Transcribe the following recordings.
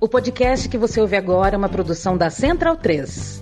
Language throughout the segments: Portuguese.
O podcast que você ouve agora é uma produção da Central 3.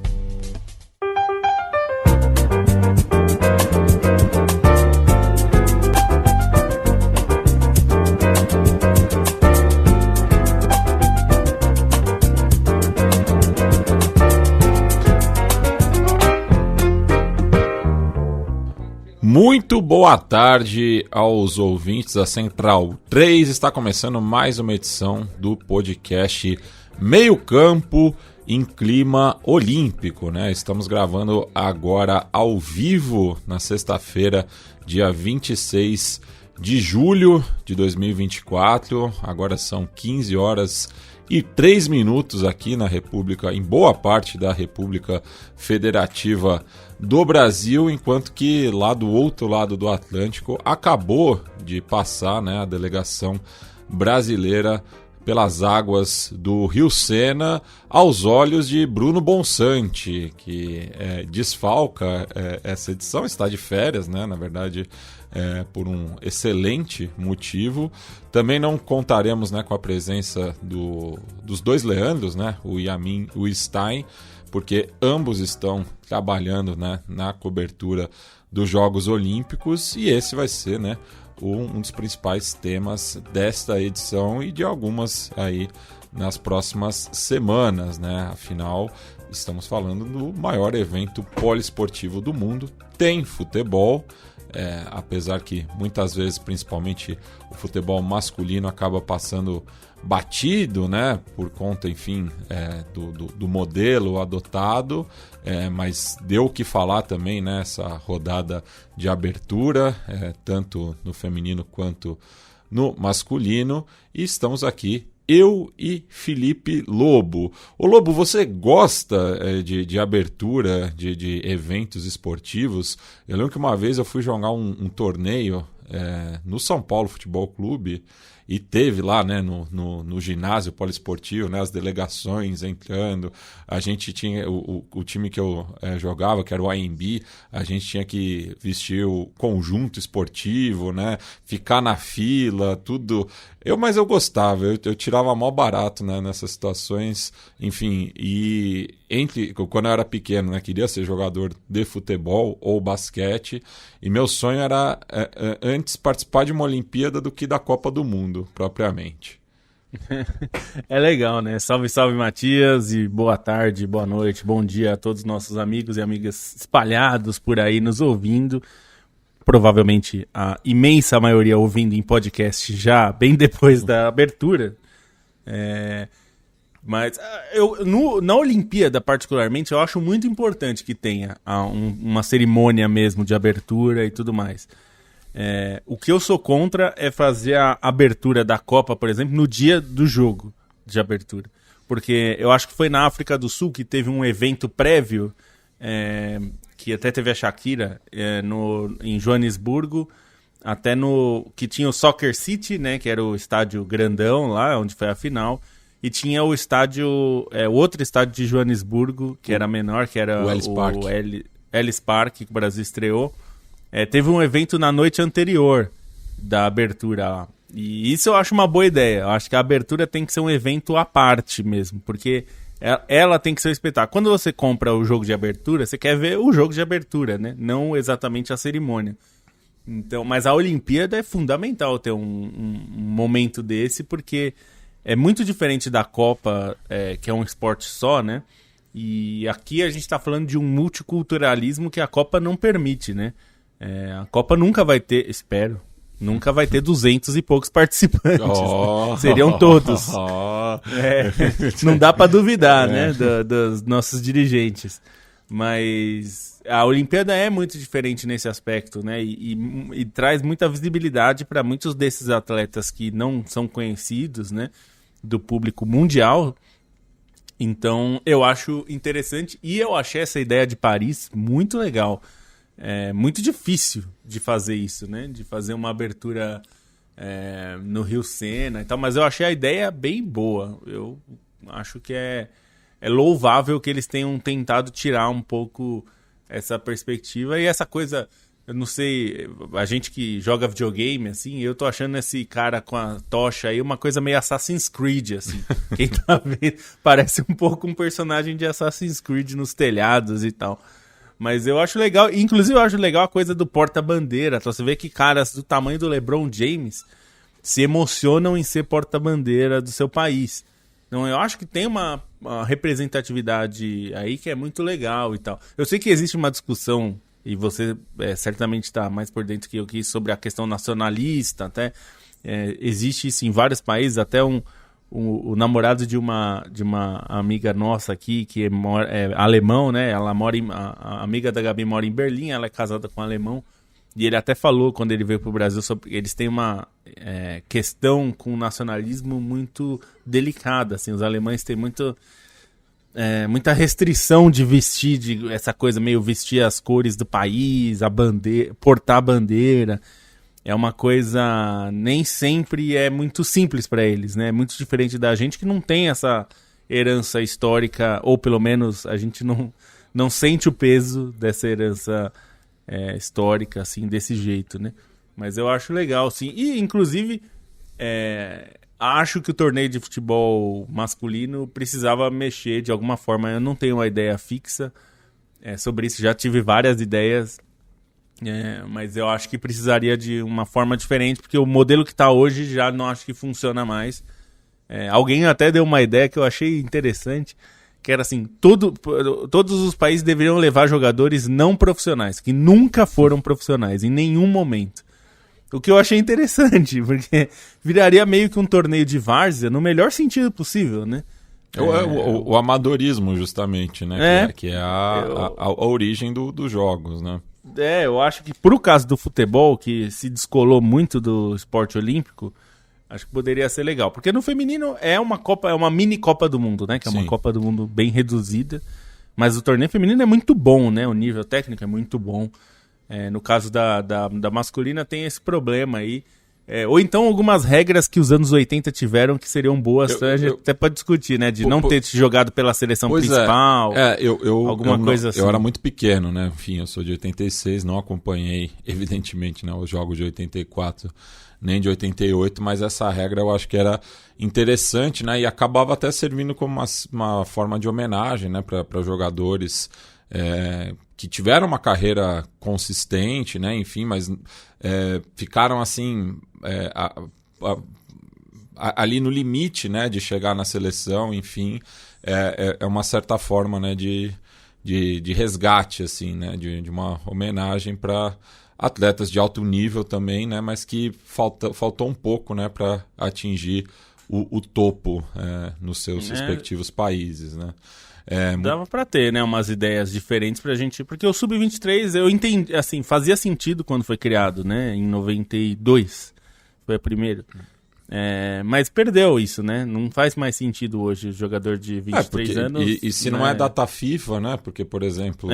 Muito boa tarde aos ouvintes da Central 3. Está começando mais uma edição do podcast Meio Campo em Clima Olímpico, né? Estamos gravando agora ao vivo na sexta-feira, dia 26 de julho de 2024. Agora são 15 horas e 3 minutos aqui na República, em boa parte da República Federativa do Brasil, enquanto que lá do outro lado do Atlântico acabou de passar, né, a delegação brasileira pelas águas do Rio Sena aos olhos de Bruno Bonsante, que desfalca essa edição, está de férias, né, na verdade, por um excelente motivo. Também não contaremos, né, com a presença dos dois Leandros, né, o Yamin e o Stein, porque ambos estão trabalhando, né, na cobertura dos Jogos Olímpicos, e esse vai ser, né, um dos principais temas desta edição e de algumas aí nas próximas semanas, né? Afinal, estamos falando do maior evento poliesportivo do mundo. Tem futebol, apesar que muitas vezes, principalmente o futebol masculino, acaba passando batido, né, por conta, enfim, do modelo adotado, mas deu o que falar também nessa rodada de abertura, tanto no feminino quanto no masculino, e estamos aqui, eu e Felipe Lobo. Ô Lobo, você gosta de abertura, de eventos esportivos? Eu lembro que uma vez eu fui jogar um torneio no São Paulo Futebol Clube, e teve lá, né, no ginásio poliesportivo, né, as delegações entrando. A gente tinha o time que eu jogava, que era o AMB, a gente tinha que vestir o conjunto esportivo, né, ficar na fila, tudo. Mas eu gostava, eu tirava mó barato, né, nessas situações, enfim. E quando eu era pequeno, né, queria ser jogador de futebol ou basquete, e meu sonho era antes participar de uma Olimpíada do que da Copa do Mundo, propriamente. É legal, né? Salve, salve, Matias, e boa tarde, boa noite, bom dia a todos os nossos amigos e amigas espalhados por aí nos ouvindo. Provavelmente a imensa maioria ouvindo em podcast já bem depois da abertura. Mas na Olimpíada, particularmente, eu acho muito importante que tenha uma cerimônia mesmo de abertura e tudo mais. O que eu sou contra é fazer a abertura da Copa, por exemplo, no dia do jogo de abertura. Porque eu acho que foi na África do Sul que teve um evento prévio, que até teve a Shakira, em Joanesburgo, até que tinha o Soccer City, né, que era o estádio grandão lá, onde foi a final. E tinha o estádio, o outro estádio de Joanesburgo, que era menor, que era o Ellis Park, que o Brasil estreou. Teve um evento na noite anterior da abertura lá. E isso eu acho uma boa ideia. Eu acho que a abertura tem que ser um evento à parte mesmo, porque ela tem que ser um espetáculo. Quando você compra o jogo de abertura, você quer ver o jogo de abertura, né? Não exatamente a cerimônia. Então, mas a Olimpíada é fundamental ter um momento desse, porque é muito diferente da Copa, que é um esporte só, né? E aqui a gente está falando de um multiculturalismo que a Copa não permite, né? A Copa nunca vai ter, espero, nunca vai ter 200 e poucos participantes. Né? Seriam todos. Não dá para duvidar, né? Dos nossos dirigentes. Mas a Olimpíada é muito diferente nesse aspecto, né? E traz muita visibilidade para muitos desses atletas que não são conhecidos, né? Do público mundial. Então, eu acho interessante. E eu achei essa ideia de Paris muito legal. É muito difícil de fazer isso, né? De fazer uma abertura no Rio Sena e tal. Mas eu achei a ideia bem boa. Eu acho que é louvável que eles tenham tentado tirar um pouco essa perspectiva. E essa coisa Eu não sei, a gente que joga videogame, assim, eu tô achando esse cara com a tocha aí uma coisa meio Assassin's Creed, assim. Quem tá vendo parece um pouco um personagem de Assassin's Creed nos telhados e tal. Mas eu acho legal, inclusive eu acho legal a coisa do porta-bandeira. Então você vê que caras do tamanho do LeBron James se emocionam em ser porta-bandeira do seu país. Então eu acho que tem uma representatividade aí que é muito legal e tal. Eu sei que existe uma discussão, e você certamente está mais por dentro que eu aqui, sobre a questão nacionalista, até existe isso em vários países, até o namorado de uma amiga nossa aqui, que é alemão, né? Ela mora a amiga da Gabi mora em Berlim, ela é casada com um alemão, e ele até falou, quando ele veio para o Brasil, sobre eles têm uma questão com o nacionalismo muito delicada, assim, os alemães têm muita restrição de vestir, essa coisa meio vestir as cores do país, a bandeira, portar a bandeira. É uma coisa nem sempre é muito simples para eles, né? É muito diferente da gente que não tem essa herança histórica, ou pelo menos a gente não sente o peso dessa herança histórica, assim, desse jeito, né? Mas eu acho legal, sim. E, inclusive, acho que o torneio de futebol masculino precisava mexer de alguma forma. Eu não tenho uma ideia fixa sobre isso, já tive várias ideias, mas eu acho que precisaria de uma forma diferente, porque o modelo que está hoje já não acho que funciona mais. Alguém até deu uma ideia que eu achei interessante, que era assim, todos os países deveriam levar jogadores não profissionais, que nunca foram profissionais, em nenhum momento. O que eu achei interessante, porque viraria meio que um torneio de várzea no melhor sentido possível, né? O amadorismo, justamente, né? Que é a origem dos jogos, né? Eu acho que pro caso do futebol, que se descolou muito do esporte olímpico, acho que poderia ser legal. Porque no feminino é uma mini Copa do Mundo, né? Que é uma Copa do Mundo bem reduzida. Mas o torneio feminino é muito bom, né? O nível técnico é muito bom. No caso da masculina tem esse problema aí. Ou então algumas regras que os anos 80 tiveram que seriam boas, a gente até pode discutir, né? De não ter jogado pela seleção principal, alguma coisa assim. Eu era muito pequeno, né? Enfim, eu sou de 86, não acompanhei, evidentemente, né, os jogos de 84, nem de 88, mas essa regra eu acho que era interessante, né? E acabava até servindo como uma forma de homenagem, né, para jogadores que tiveram uma carreira consistente, né? Enfim, mas ficaram assim ali no limite, né, de chegar na seleção, enfim, é uma certa forma, né, de resgate, assim, né, de uma homenagem para atletas de alto nível também, né, mas que faltou um pouco, né, para atingir o topo nos seus respectivos países, né. Dava pra ter, né, umas ideias diferentes pra gente, porque o Sub-23 eu entendi, assim, fazia sentido quando foi criado, né, em 92 foi a primeira, mas perdeu isso, né, não faz mais sentido hoje o jogador de 23 anos. E se não é data FIFA, né, porque, por exemplo,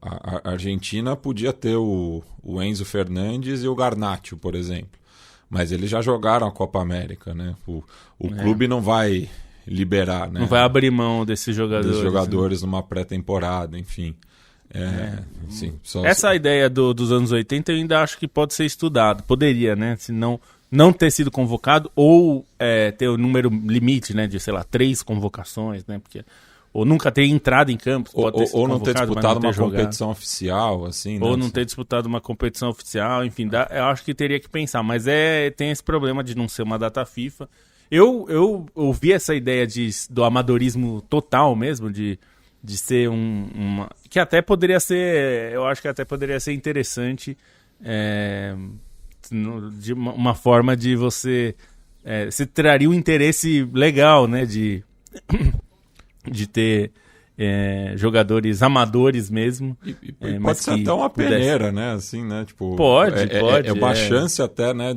a Argentina podia ter o Enzo Fernandes e o Garnacho, por exemplo, mas eles já jogaram a Copa América, né, o clube não vai liberar, né? Não vai abrir mão desses jogadores, numa pré-temporada, enfim. Essa ideia dos anos 80 eu ainda acho que pode ser estudado. Poderia, né? Se não ter sido convocado ou ter o número limite, né? De, sei lá, 3 convocações, né? Porque, ou nunca ter entrado em campo. Ou não ter disputado uma competição oficial, assim, ou né? não ter disputado uma competição oficial, enfim. Eu acho que teria que pensar. Mas tem esse problema de não ser uma data FIFA. Eu ouvi essa ideia do amadorismo total mesmo, de ser que até poderia ser, eu acho que até poderia ser interessante, de uma forma de você traria um interesse legal, né, de ter jogadores amadores mesmo. E pode ser até uma peneira, né? Assim, né? Tipo, pode. É uma chance até, né?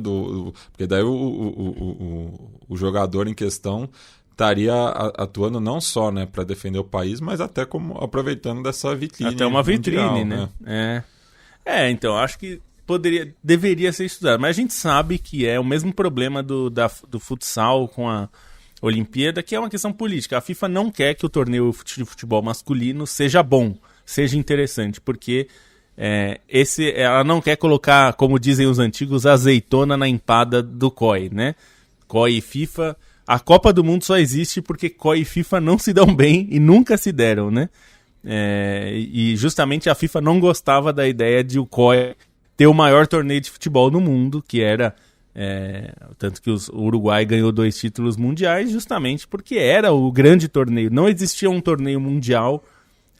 Porque daí o jogador em questão estaria atuando não só, né, para defender o país, mas até como aproveitando dessa vitrine. Até uma vitrine, mundial, né? Então, acho que deveria ser estudado. Mas a gente sabe que é o mesmo problema do futsal com a Olimpíada, que é uma questão política. A FIFA não quer que o torneio de futebol masculino seja bom, seja interessante, porque ela não quer colocar, como dizem os antigos, azeitona na empada do COI, né? COI e FIFA. A Copa do Mundo só existe porque COI e FIFA não se dão bem e nunca se deram, né? E justamente a FIFA não gostava da ideia de o COI ter o maior torneio de futebol no mundo, que era... tanto que o Uruguai ganhou 2 títulos mundiais justamente porque era o grande torneio. Não existia um torneio mundial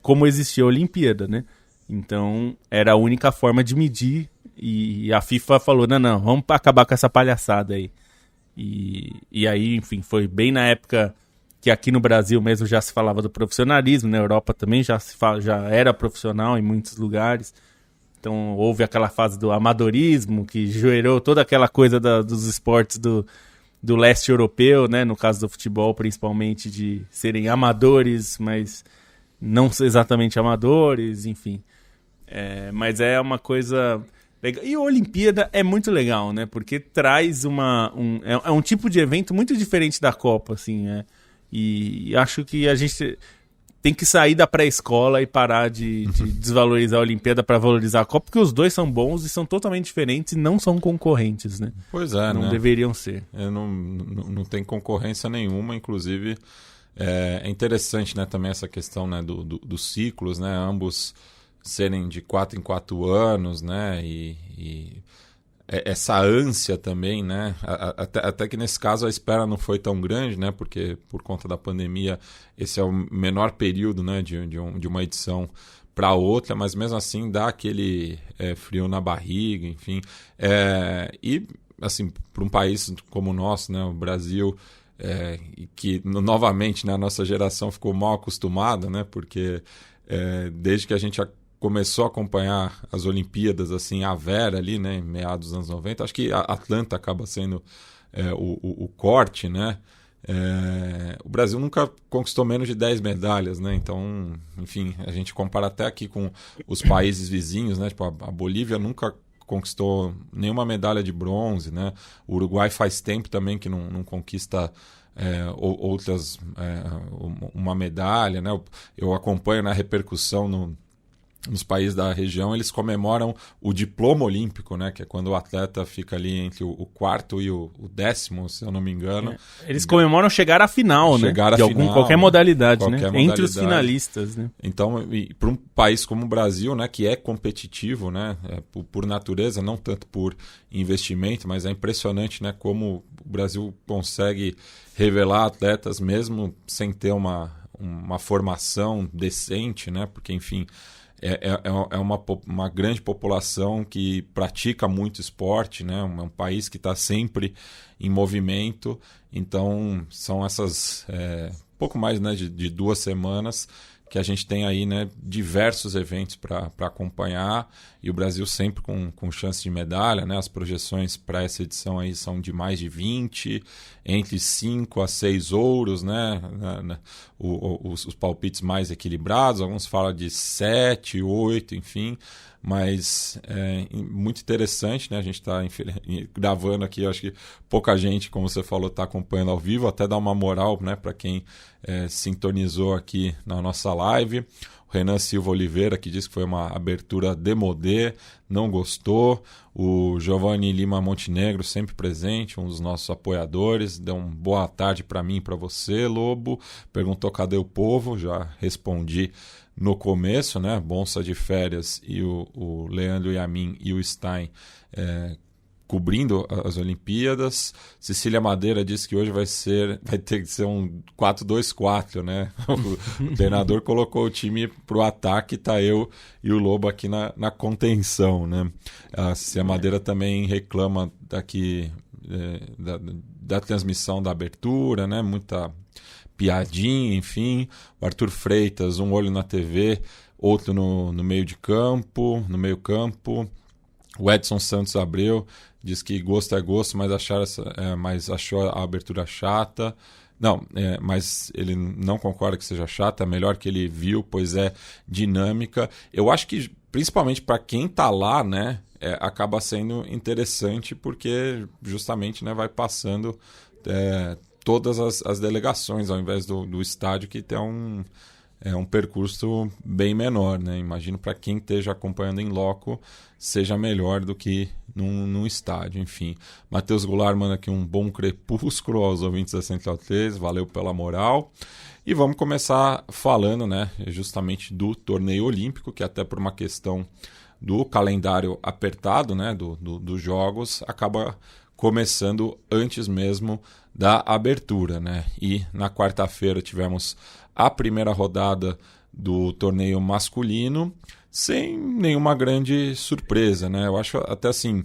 como existia a Olimpíada, né? Então era a única forma de medir e a FIFA falou, não, vamos acabar com essa palhaçada aí. E aí, enfim, foi bem na época que aqui no Brasil mesmo já se falava do profissionalismo, na Europa também já era profissional em muitos lugares. Então houve aquela fase do amadorismo que gerou toda aquela coisa dos esportes do leste europeu, né? No caso do futebol, principalmente, de serem amadores, mas não exatamente amadores, enfim. Mas é uma coisa legal. E a Olimpíada é muito legal, né? Porque traz um tipo de evento muito diferente da Copa, assim, E acho que a gente tem que sair da pré-escola e parar de desvalorizar a Olimpíada para valorizar a Copa, porque os dois são bons e são totalmente diferentes e não são concorrentes, né? Pois é, não deveriam ser. Não tem concorrência nenhuma, inclusive é interessante, né, também essa questão, né, dos ciclos, né, ambos serem de 4 em 4 anos, né, e essa ânsia também, né, até que nesse caso a espera não foi tão grande, né, porque por conta da pandemia esse é o menor período, né, de uma edição para outra, mas mesmo assim dá aquele frio na barriga, enfim, e assim, para um país como o nosso, né, o Brasil, que novamente, né, a nossa geração ficou mal acostumada, né, porque desde que a gente começou a acompanhar as Olimpíadas, assim, a vera ali, né, em meados dos anos 90, acho que a Atlanta acaba sendo o corte, né, o Brasil nunca conquistou menos de 10 medalhas, né, então, enfim, a gente compara até aqui com os países vizinhos, né, tipo, a Bolívia nunca conquistou nenhuma medalha de bronze, né, o Uruguai faz tempo também que não conquista outras, uma medalha, né, eu acompanho na repercussão nos países da região, eles comemoram o diploma olímpico, né? Que é quando o atleta fica ali entre o 4º e o 10º, se eu não me engano. Eles comemoram chegar à final, né? Qualquer modalidade, né? Entre os finalistas, né? Então, para um país como o Brasil, né? Que é competitivo, né? Por natureza, não tanto por investimento, mas é impressionante, né? Como o Brasil consegue revelar atletas mesmo sem ter uma formação decente, né? Porque, enfim... É uma grande população que pratica muito esporte, né? É um país que está sempre em movimento. Então, são essas pouco mais, né, de 2 semanas que a gente tem aí, né, diversos eventos para acompanhar, e o Brasil sempre com chance de medalha, né? As projeções para essa edição aí são de mais de 20, entre 5 a 6 ouros, né? Os palpites mais equilibrados, alguns falam de 7, 8, enfim, mas muito interessante, né? A gente está gravando aqui, acho que pouca gente, como você falou, está acompanhando ao vivo, até dar uma moral, né, para quem sintonizou aqui na nossa live. O Renan Silva Oliveira, que disse que foi uma abertura demodê, não gostou. O Giovanni Lima Montenegro, sempre presente, um dos nossos apoiadores, deu uma boa tarde para mim e para você, Lobo. Perguntou cadê o povo, já respondi no começo, né? Bonsa de Férias e o Leandro Yamin e o Stein cobrindo as Olimpíadas. Cecília Madeira disse que hoje vai ter que ser um 4-2-4, né? O treinador colocou o time para o ataque, tá eu e o Lobo aqui na contenção, né? A Cecília Madeira também reclama daqui da transmissão da abertura, né? Muita piadinha, enfim. O Arthur Freitas, um olho na TV, outro no meio campo. O Edson Santos Abreu diz que gosto é gosto, mas achou a abertura chata. Não, mas ele não concorda que seja chata, é melhor que ele viu, pois é dinâmica. Eu acho que, principalmente para quem está lá, né, acaba sendo interessante, porque justamente, né, vai passando todas as delegações, ao invés do estádio, que tem é um percurso bem menor, né? Imagino para quem esteja acompanhando em loco seja melhor do que num estádio, enfim. Matheus Goulart manda aqui um bom crepúsculo aos ouvintes da Central 3, valeu pela moral. E vamos começar falando, né, justamente do torneio olímpico, que até por uma questão do calendário apertado, né, dos jogos, acaba começando antes mesmo da abertura, né? E na quarta-feira tivemos a primeira rodada do torneio masculino, sem nenhuma grande surpresa, né? Eu acho até assim,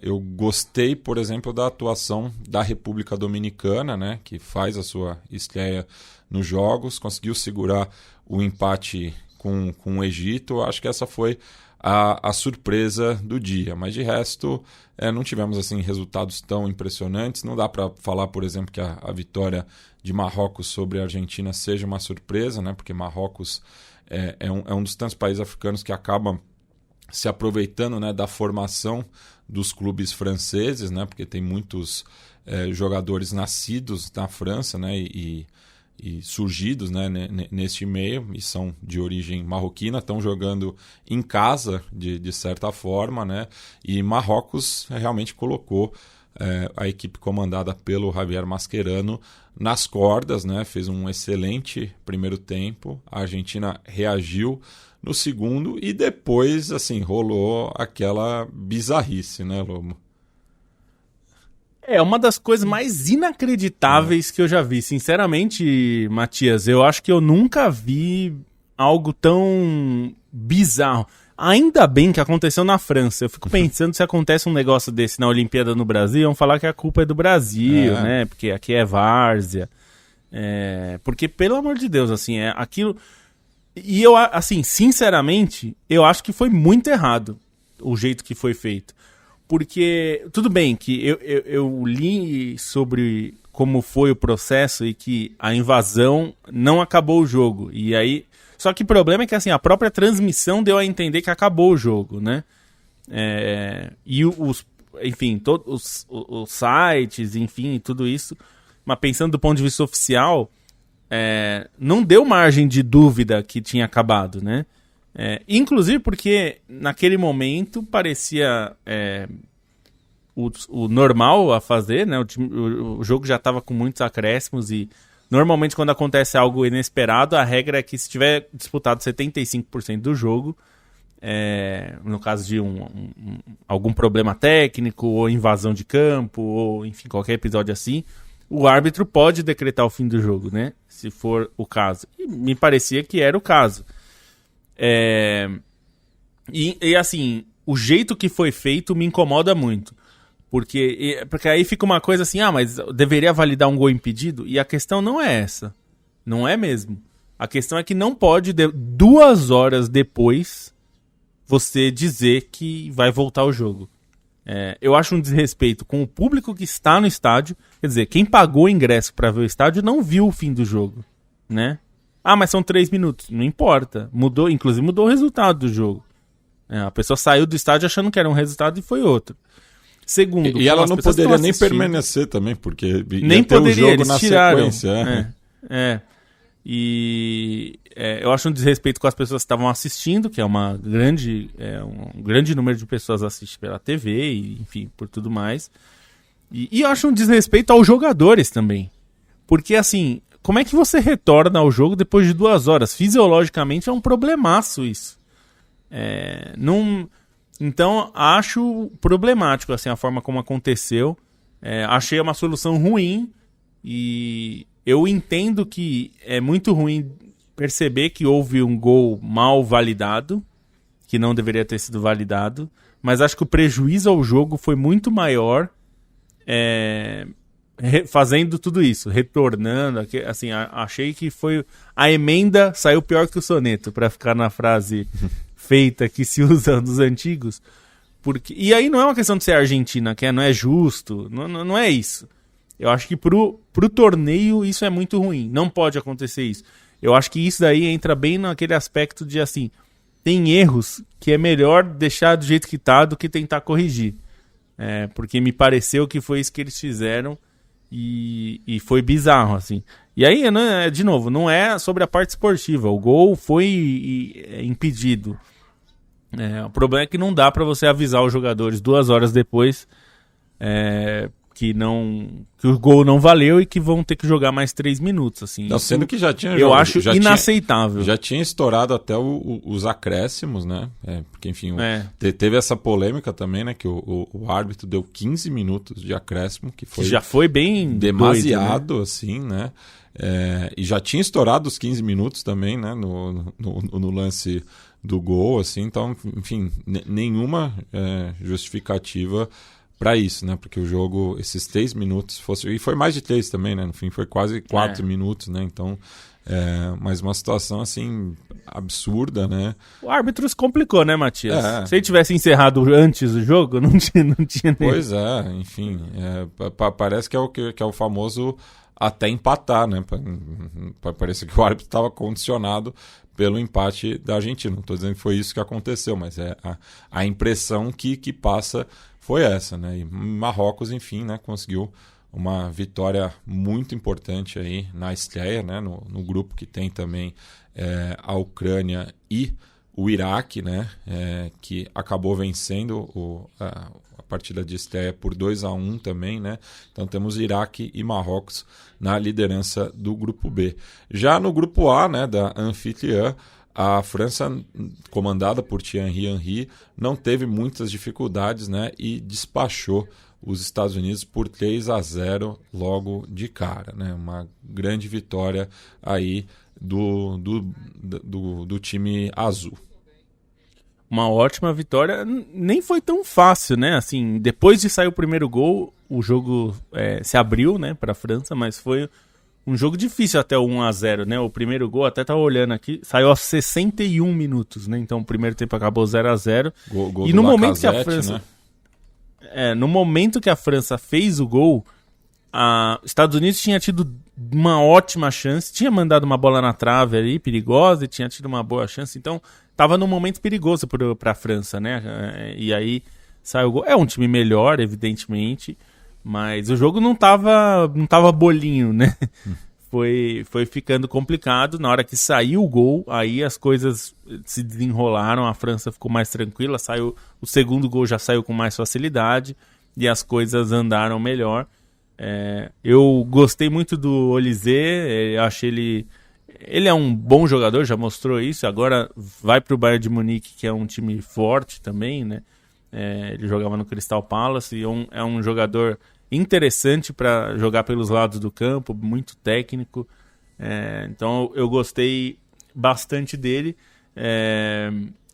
eu gostei, por exemplo, da atuação da República Dominicana, né? Que faz a sua estreia nos jogos, conseguiu segurar o empate com o Egito. Eu acho que essa foi a surpresa do dia, mas de resto não tivemos assim resultados tão impressionantes. Não dá para falar, por exemplo, que a vitória de Marrocos sobre a Argentina seja uma surpresa, né? Porque Marrocos é um dos tantos países africanos que acabam se aproveitando, né, da formação dos clubes franceses, né? Porque tem muitos jogadores nascidos na França, né? E surgidos, né, neste meio, e são de origem marroquina, estão jogando em casa de certa forma, né, e Marrocos realmente colocou a equipe comandada pelo Javier Mascherano nas cordas, né, fez um excelente primeiro tempo, a Argentina reagiu no segundo e depois assim rolou aquela bizarrice, né, Lobo? É uma das coisas mais inacreditáveis que eu já vi. Sinceramente, Matias, eu acho que eu nunca vi algo tão bizarro. Ainda bem que aconteceu na França. Eu fico pensando se acontece um negócio desse na Olimpíada no Brasil, vão falar que a culpa é do Brasil, né? Porque aqui é várzea. Porque, pelo amor de Deus, assim, é aquilo... E eu, assim, sinceramente, eu acho que foi muito errado o jeito que foi feito. Porque, tudo bem que eu li sobre como foi o processo e que a invasão não acabou o jogo. E aí, só que o problema é que assim, a própria transmissão deu a entender que acabou o jogo, né? E enfim, todos os sites, enfim, tudo isso. Mas pensando do ponto de vista oficial, não deu margem de dúvida que tinha acabado, né? Inclusive porque naquele momento parecia o normal a fazer, né? O jogo já estava com muitos acréscimos e normalmente quando acontece algo inesperado, a regra é que se tiver disputado 75% do jogo, no caso de algum problema técnico ou invasão de campo ou enfim, qualquer episódio assim, o árbitro pode decretar o fim do jogo, né? Se for o caso. E me parecia que era o caso. E assim, o jeito que foi feito me incomoda muito. Porque aí fica uma coisa assim, mas deveria validar um gol impedido? E a questão não é essa. Não é mesmo. A questão é que não pode, 2 horas depois, você dizer que vai voltar o jogo. Eu acho um desrespeito com o público que está no estádio. Quer dizer, quem pagou o ingresso para ver o estádio não viu o fim do jogo, né? Mas são 3 minutos. Não importa. Inclusive mudou o resultado do jogo. A pessoa saiu do estádio achando que era um resultado e foi outro. Segundo, e ela não poderia nem permanecer também, porque nem ter poderia, um jogo eles na tiraram. sequência. E eu acho um desrespeito com as pessoas que estavam assistindo, que é um grande número de pessoas assistem pela TV, e, enfim, por tudo mais. E eu acho um desrespeito aos jogadores também. Porque, assim, como é que você retorna ao jogo depois de 2 horas? Fisiologicamente é um problemaço isso. Então, acho problemático assim, a forma como aconteceu. Achei uma solução ruim e eu entendo que é muito ruim perceber que houve um gol mal validado, que não deveria ter sido validado, mas acho que o prejuízo ao jogo foi muito maior fazendo tudo isso, retornando. Assim, achei que foi... A emenda saiu pior que o soneto, para ficar na frase... feita que se usa dos antigos, e aí não é uma questão de ser Argentina, que não é justo, não é isso. Eu acho que pro torneio isso é muito ruim, não pode acontecer isso. Eu acho que isso daí entra bem naquele aspecto de assim, tem erros que é melhor deixar do jeito que tá do que tentar corrigir, porque me pareceu que foi isso que eles fizeram e foi bizarro, assim. E aí, né, de novo, não é sobre a parte esportiva. O gol foi impedido. O problema é que não dá para você avisar os jogadores 2 horas depois que o gol não valeu e que vão ter que jogar mais 3 minutos. Assim. Não, sendo que já tinha eu acho inaceitável. Já tinha estourado até os acréscimos, né? Porque, enfim, teve essa polêmica também, né? Que o árbitro deu 15 minutos de acréscimo, que foi já foi bem demasiado, doido, né? Assim, né? E já tinha estourado os 15 minutos também, né? No lance do gol, assim. Então, enfim, nenhuma justificativa para isso, né? Porque o jogo, esses 3 minutos e foi mais de 3 também, né? No fim foi quase 4 minutos, né? Então, mas uma situação assim absurda, né? O árbitro se complicou, né, Matias? Se ele tivesse encerrado antes do jogo, não tinha nem... Pois enfim, parece que é o famoso até empatar, né? Parece que o árbitro estava condicionado pelo empate da Argentina. Não estou dizendo que foi isso que aconteceu, mas a impressão que passa foi essa, né? E Marrocos, enfim, né, conseguiu uma vitória muito importante aí na estreia, né? No grupo que tem também a Ucrânia e o Iraque, né? Que acabou vencendo a partida de estreia por 2-1 também, né? Então temos Iraque e Marrocos na liderança do grupo B. Já no grupo A, né, da anfitriã, a França, comandada por Thierry Henry, não teve muitas dificuldades, né, e despachou os Estados Unidos por 3-0 logo de cara, né? Uma grande vitória aí do time azul. Uma ótima vitória, nem foi tão fácil, né? Assim, depois de sair o primeiro gol, o jogo se abriu, né, para a França, mas foi um jogo difícil até o 1-0, né? O primeiro gol, até tava olhando aqui, saiu aos 61 minutos, né? Então o primeiro tempo acabou 0-0. Gol e no momento Lacazette, que a França, né? No momento que a França fez o gol, os Estados Unidos tinha tido uma ótima chance, tinha mandado uma bola na trave ali, perigosa, e tinha tido uma boa chance, então tava num momento perigoso para a França, né? E aí saiu o gol. É um time melhor, evidentemente, mas o jogo não tava bolinho, né? Foi ficando complicado. Na hora que saiu o gol, aí as coisas se desenrolaram, a França ficou mais tranquila, o segundo gol já saiu com mais facilidade e as coisas andaram melhor. Eu gostei muito do Olysée, eu achei ele é um bom jogador, já mostrou isso, agora vai para o Bayern de Munique, que é um time forte também, né? Ele jogava no Crystal Palace e é um jogador interessante para jogar pelos lados do campo, muito técnico. Então eu gostei bastante dele.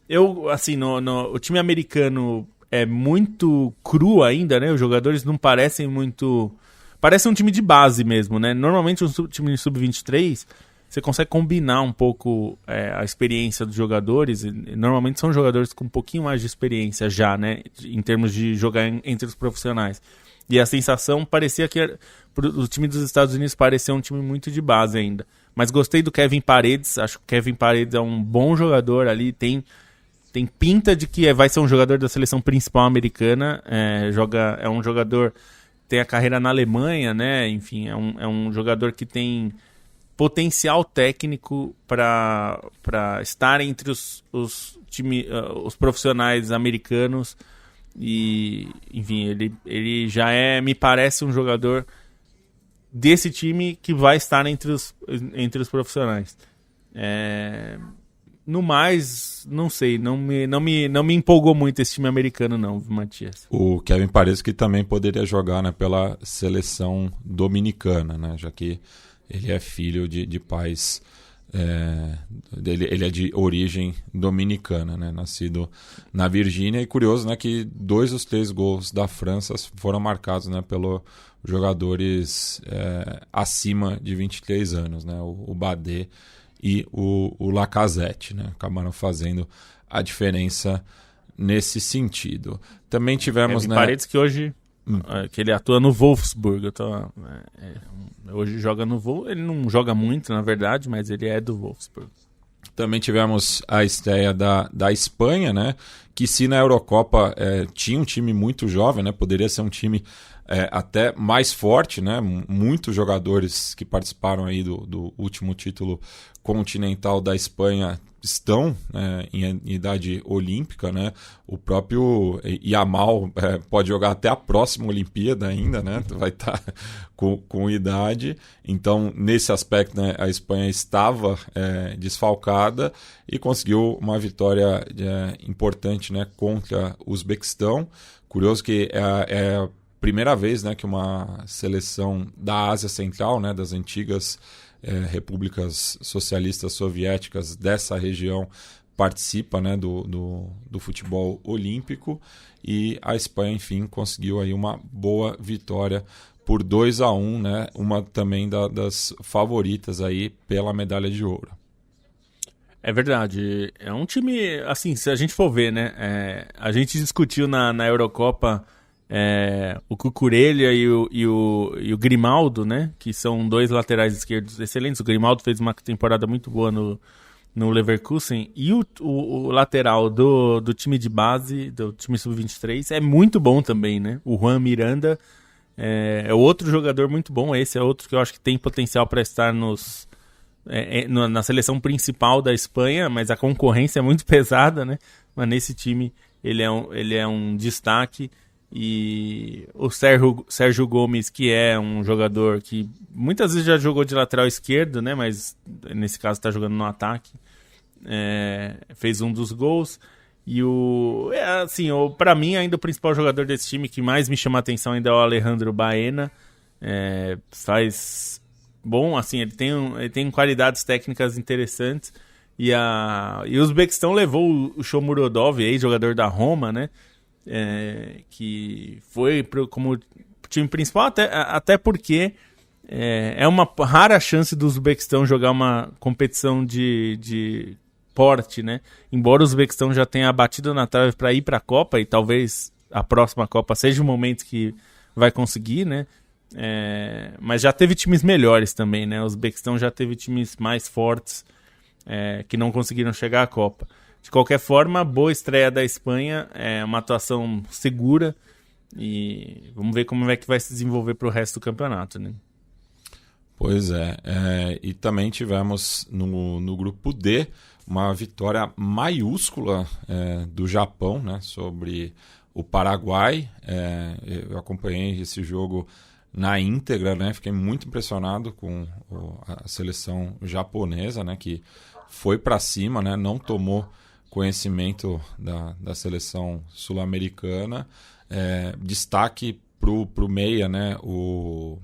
O time americano é muito cru ainda, né? Os jogadores não parecem muito... Parece um time de base mesmo, né? Normalmente um time de sub-23 você consegue combinar um pouco a experiência dos jogadores. E normalmente são jogadores com um pouquinho mais de experiência já, né? Em termos de jogar entre os profissionais. E a sensação parecia que o time dos Estados Unidos parecia um time muito de base ainda. Mas gostei do Kevin Paredes. Acho que o Kevin Paredes é um bom jogador ali. Tem pinta de que vai ser um jogador da seleção principal americana. É um jogador que tem a carreira na Alemanha, né? Enfim, é um jogador que tem potencial técnico para estar entre os profissionais americanos. E, enfim, ele já me parece um jogador desse time que vai estar entre os profissionais. No mais, não sei, não me empolgou muito esse time americano não, Matias. O Kevin Paredes, que também poderia jogar, né, pela seleção dominicana, né, já que ele é filho de pais... ele é de origem dominicana, né? Nascido na Virgínia. E curioso, né, que 2 dos 3 gols da França foram marcados, né, pelos jogadores acima de 23 anos, né? O Badé e o Lacazette, né? Acabaram fazendo a diferença nesse sentido. Também tivemos... Kevin Paredes, que hoje... que ele atua no Wolfsburg. Hoje joga no Wolfsburg. Ele não joga muito, na verdade, mas ele é do Wolfsburg. Também tivemos a estreia da Espanha, né, que se na Eurocopa tinha um time muito jovem, né, poderia ser um time até mais forte, né, muitos jogadores que participaram aí do último título continental da Espanha estão em idade olímpica, né? O próprio Yamal pode jogar até a próxima Olimpíada ainda, né? Vai estar com idade. Então, nesse aspecto, né, a Espanha estava desfalcada e conseguiu uma vitória importante, né, contra o Uzbequistão. Curioso que é a primeira vez, né, que uma seleção da Ásia Central, né, das antigas repúblicas socialistas soviéticas dessa região participa, né, do futebol olímpico, e a Espanha, enfim, conseguiu aí uma boa vitória por 2-1, né, uma também das favoritas aí pela medalha de ouro. É verdade, é um time, assim, se a gente for ver, né, a gente discutiu na Eurocopa o Cucurella e o Grimaldo, né? Que são dois laterais esquerdos excelentes. O Grimaldo fez uma temporada muito boa no Leverkusen. E o lateral do time de base, do time sub-23, é muito bom também, né? O Juan Miranda é outro jogador muito bom. Esse é outro que eu acho que tem potencial para estar na seleção principal da Espanha, mas a concorrência é muito pesada, né? Mas nesse time ele é um destaque. E o Sérgio Gomes, que é um jogador que muitas vezes já jogou de lateral esquerdo, né, mas nesse caso está jogando no ataque, fez um dos gols. E para mim ainda o principal jogador desse time que mais me chama a atenção ainda é o Alejandro Baena. Faz bom, assim, ele tem qualidades técnicas interessantes. E o Uzbequistão levou o Shomurodov, ex-jogador da Roma, né, que foi como time principal, até porque é uma rara chance do Uzbequistão jogar uma competição de porte, né? Embora o Uzbequistão já tenha batido na trave para ir para a Copa, e talvez a próxima Copa seja o momento que vai conseguir, né? Mas já teve times melhores também, né? O Uzbequistão já teve times mais fortes que não conseguiram chegar à Copa. De qualquer forma, boa estreia da Espanha, uma atuação segura, e vamos ver como é que vai se desenvolver para o resto do campeonato, né? Pois e também tivemos no grupo D uma vitória maiúscula do Japão, né, sobre o Paraguai. Eu acompanhei esse jogo na íntegra, né, fiquei muito impressionado com a seleção japonesa, né, que foi para cima, né, não tomou conhecimento da seleção sul-americana. Destaque pro meia, né, o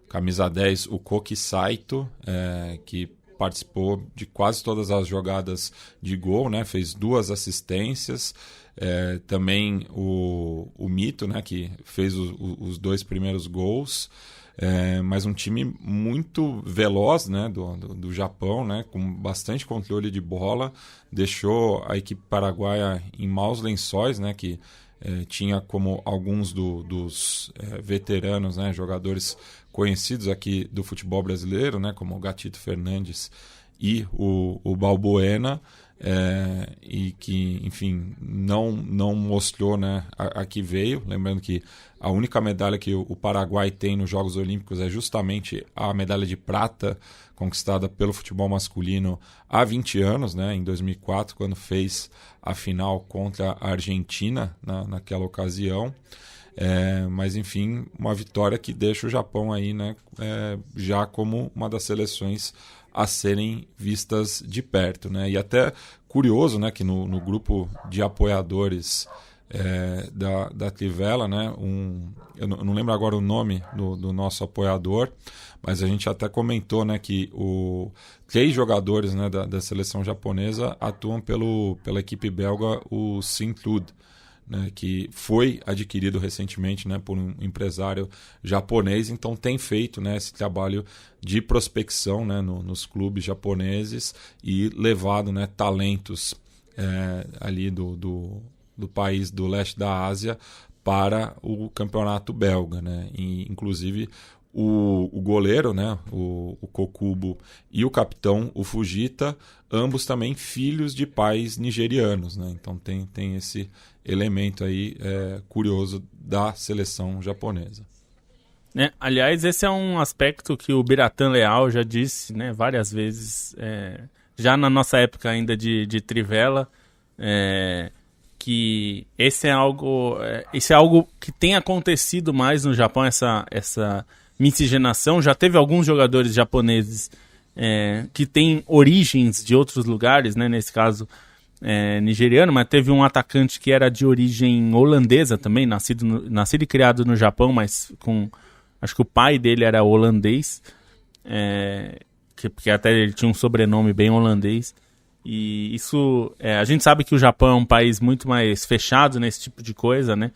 camisa 10, o Koki Saito, que participou de quase todas as jogadas de gol, né, fez 2 assistências. Também o Mito, né, que fez os 2 primeiros gols. Mas um time muito veloz, né, do Japão, né, com bastante controle de bola, deixou a equipe paraguaia em maus lençóis, né, que tinha como alguns dos veteranos, né, jogadores conhecidos aqui do futebol brasileiro, né, como o Gatito Fernandes e o Balbuena, e que, enfim, não mostrou, né, a que veio. Lembrando que a única medalha que o Paraguai tem nos Jogos Olímpicos é justamente a medalha de prata conquistada pelo futebol masculino há 20 anos, né, em 2004, quando fez a final contra a Argentina naquela ocasião. Mas, enfim, uma vitória que deixa o Japão aí, né, já como uma das seleções a serem vistas de perto, né? E até curioso, né, que no grupo de apoiadores da Trivela, né, eu não lembro agora o nome do nosso apoiador, mas a gente até comentou, né, que 3 jogadores, né, da seleção japonesa atuam pela equipe belga, o Sint-Trude, né, que foi adquirido recentemente, né, por um empresário japonês. Então tem feito, né, esse trabalho de prospecção, né, nos clubes japoneses e levado, né, talentos ali do país do leste da Ásia para o campeonato belga, né? E, inclusive o goleiro, né, o Kokubo, e o capitão, o Fujita, ambos também filhos de pais nigerianos, né? Então tem esse elemento aí curioso da seleção japonesa. Aliás, esse é um aspecto que o Biratan Leal já disse, né, várias vezes, já na nossa época ainda de Trivela, que esse é algo que tem acontecido mais no Japão, essa miscigenação. Já teve alguns jogadores japoneses que têm origens de outros lugares, né, nesse caso nigeriano, mas teve um atacante que era de origem holandesa também, nascido e criado no Japão, mas acho que o pai dele era holandês, porque até ele tinha um sobrenome bem holandês. E isso, a gente sabe que o Japão é um país muito mais fechado nesse tipo de coisa, né?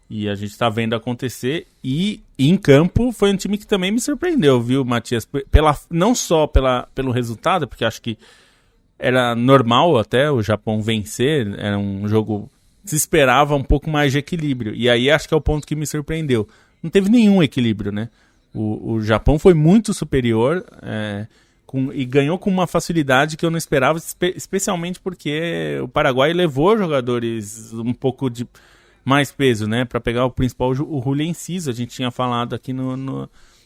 E a gente está vendo acontecer. E em campo foi um time que também me surpreendeu, viu, Matias? Não só pelo resultado, porque acho que era normal até o Japão vencer, era um jogo que se esperava um pouco mais de equilíbrio. E aí acho que é o ponto que me surpreendeu. Não teve nenhum equilíbrio, né? O Japão foi muito superior e ganhou com uma facilidade que eu não esperava, especialmente porque o Paraguai levou jogadores um pouco de mais peso, né? Para pegar o principal, o Julio Enciso, a gente tinha falado aqui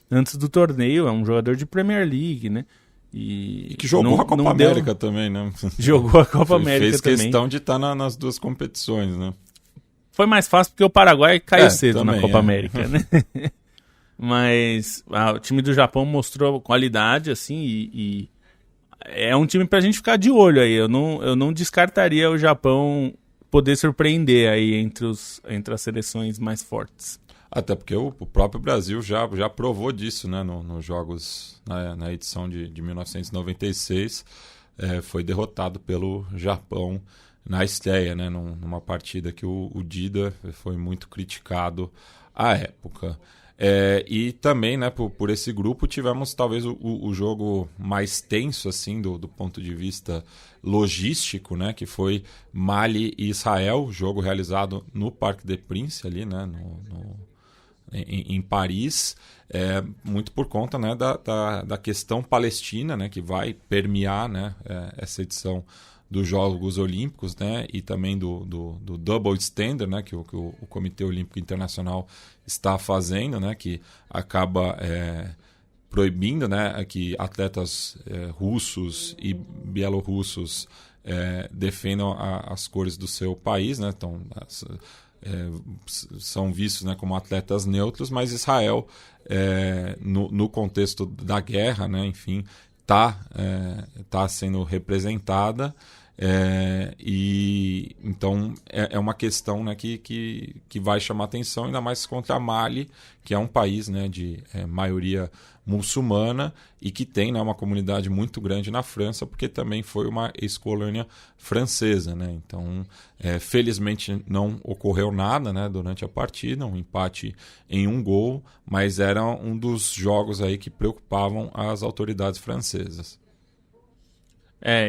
antes do torneio, é um jogador de Premier League, né? E que jogou a Copa América também, né? Jogou a Copa América fez também. Fez questão de estar nas duas competições, né? Foi mais fácil porque o Paraguai caiu cedo também, na Copa América, né? Mas o time do Japão mostrou qualidade, assim, e é um time pra gente ficar de olho aí. Eu não descartaria o Japão poder surpreender aí entre as seleções mais fortes. Até porque o próprio Brasil já provou disso, né? Nos jogos, na edição de 1996, foi derrotado pelo Japão na estreia, né? Numa partida que o Dida foi muito criticado à época. E também, né, por esse grupo tivemos talvez o jogo mais tenso assim do ponto de vista logístico, né, que foi Mali e Israel, jogo realizado no Parc des Princes ali, né, em Paris, muito por conta, né, da questão palestina, né, que vai permear, né, essa edição dos Jogos Olímpicos, né, e também do double standard, né, que o Comitê Olímpico Internacional está fazendo, né, que acaba proibindo, né, que atletas russos e bielorrussos defendam as cores do seu país, né, então são vistos, né, como atletas neutros, mas Israel, no contexto da guerra, né, enfim, tá sendo representada. E então é uma questão, né, que vai chamar atenção, ainda mais contra a Mali, que é um país, né, de maioria muçulmana e que tem, né, uma comunidade muito grande na França, porque também foi uma ex-colônia francesa, né? Então felizmente não ocorreu nada, né, durante a partida, um empate em 1 gol, mas era um dos jogos aí que preocupavam as autoridades francesas.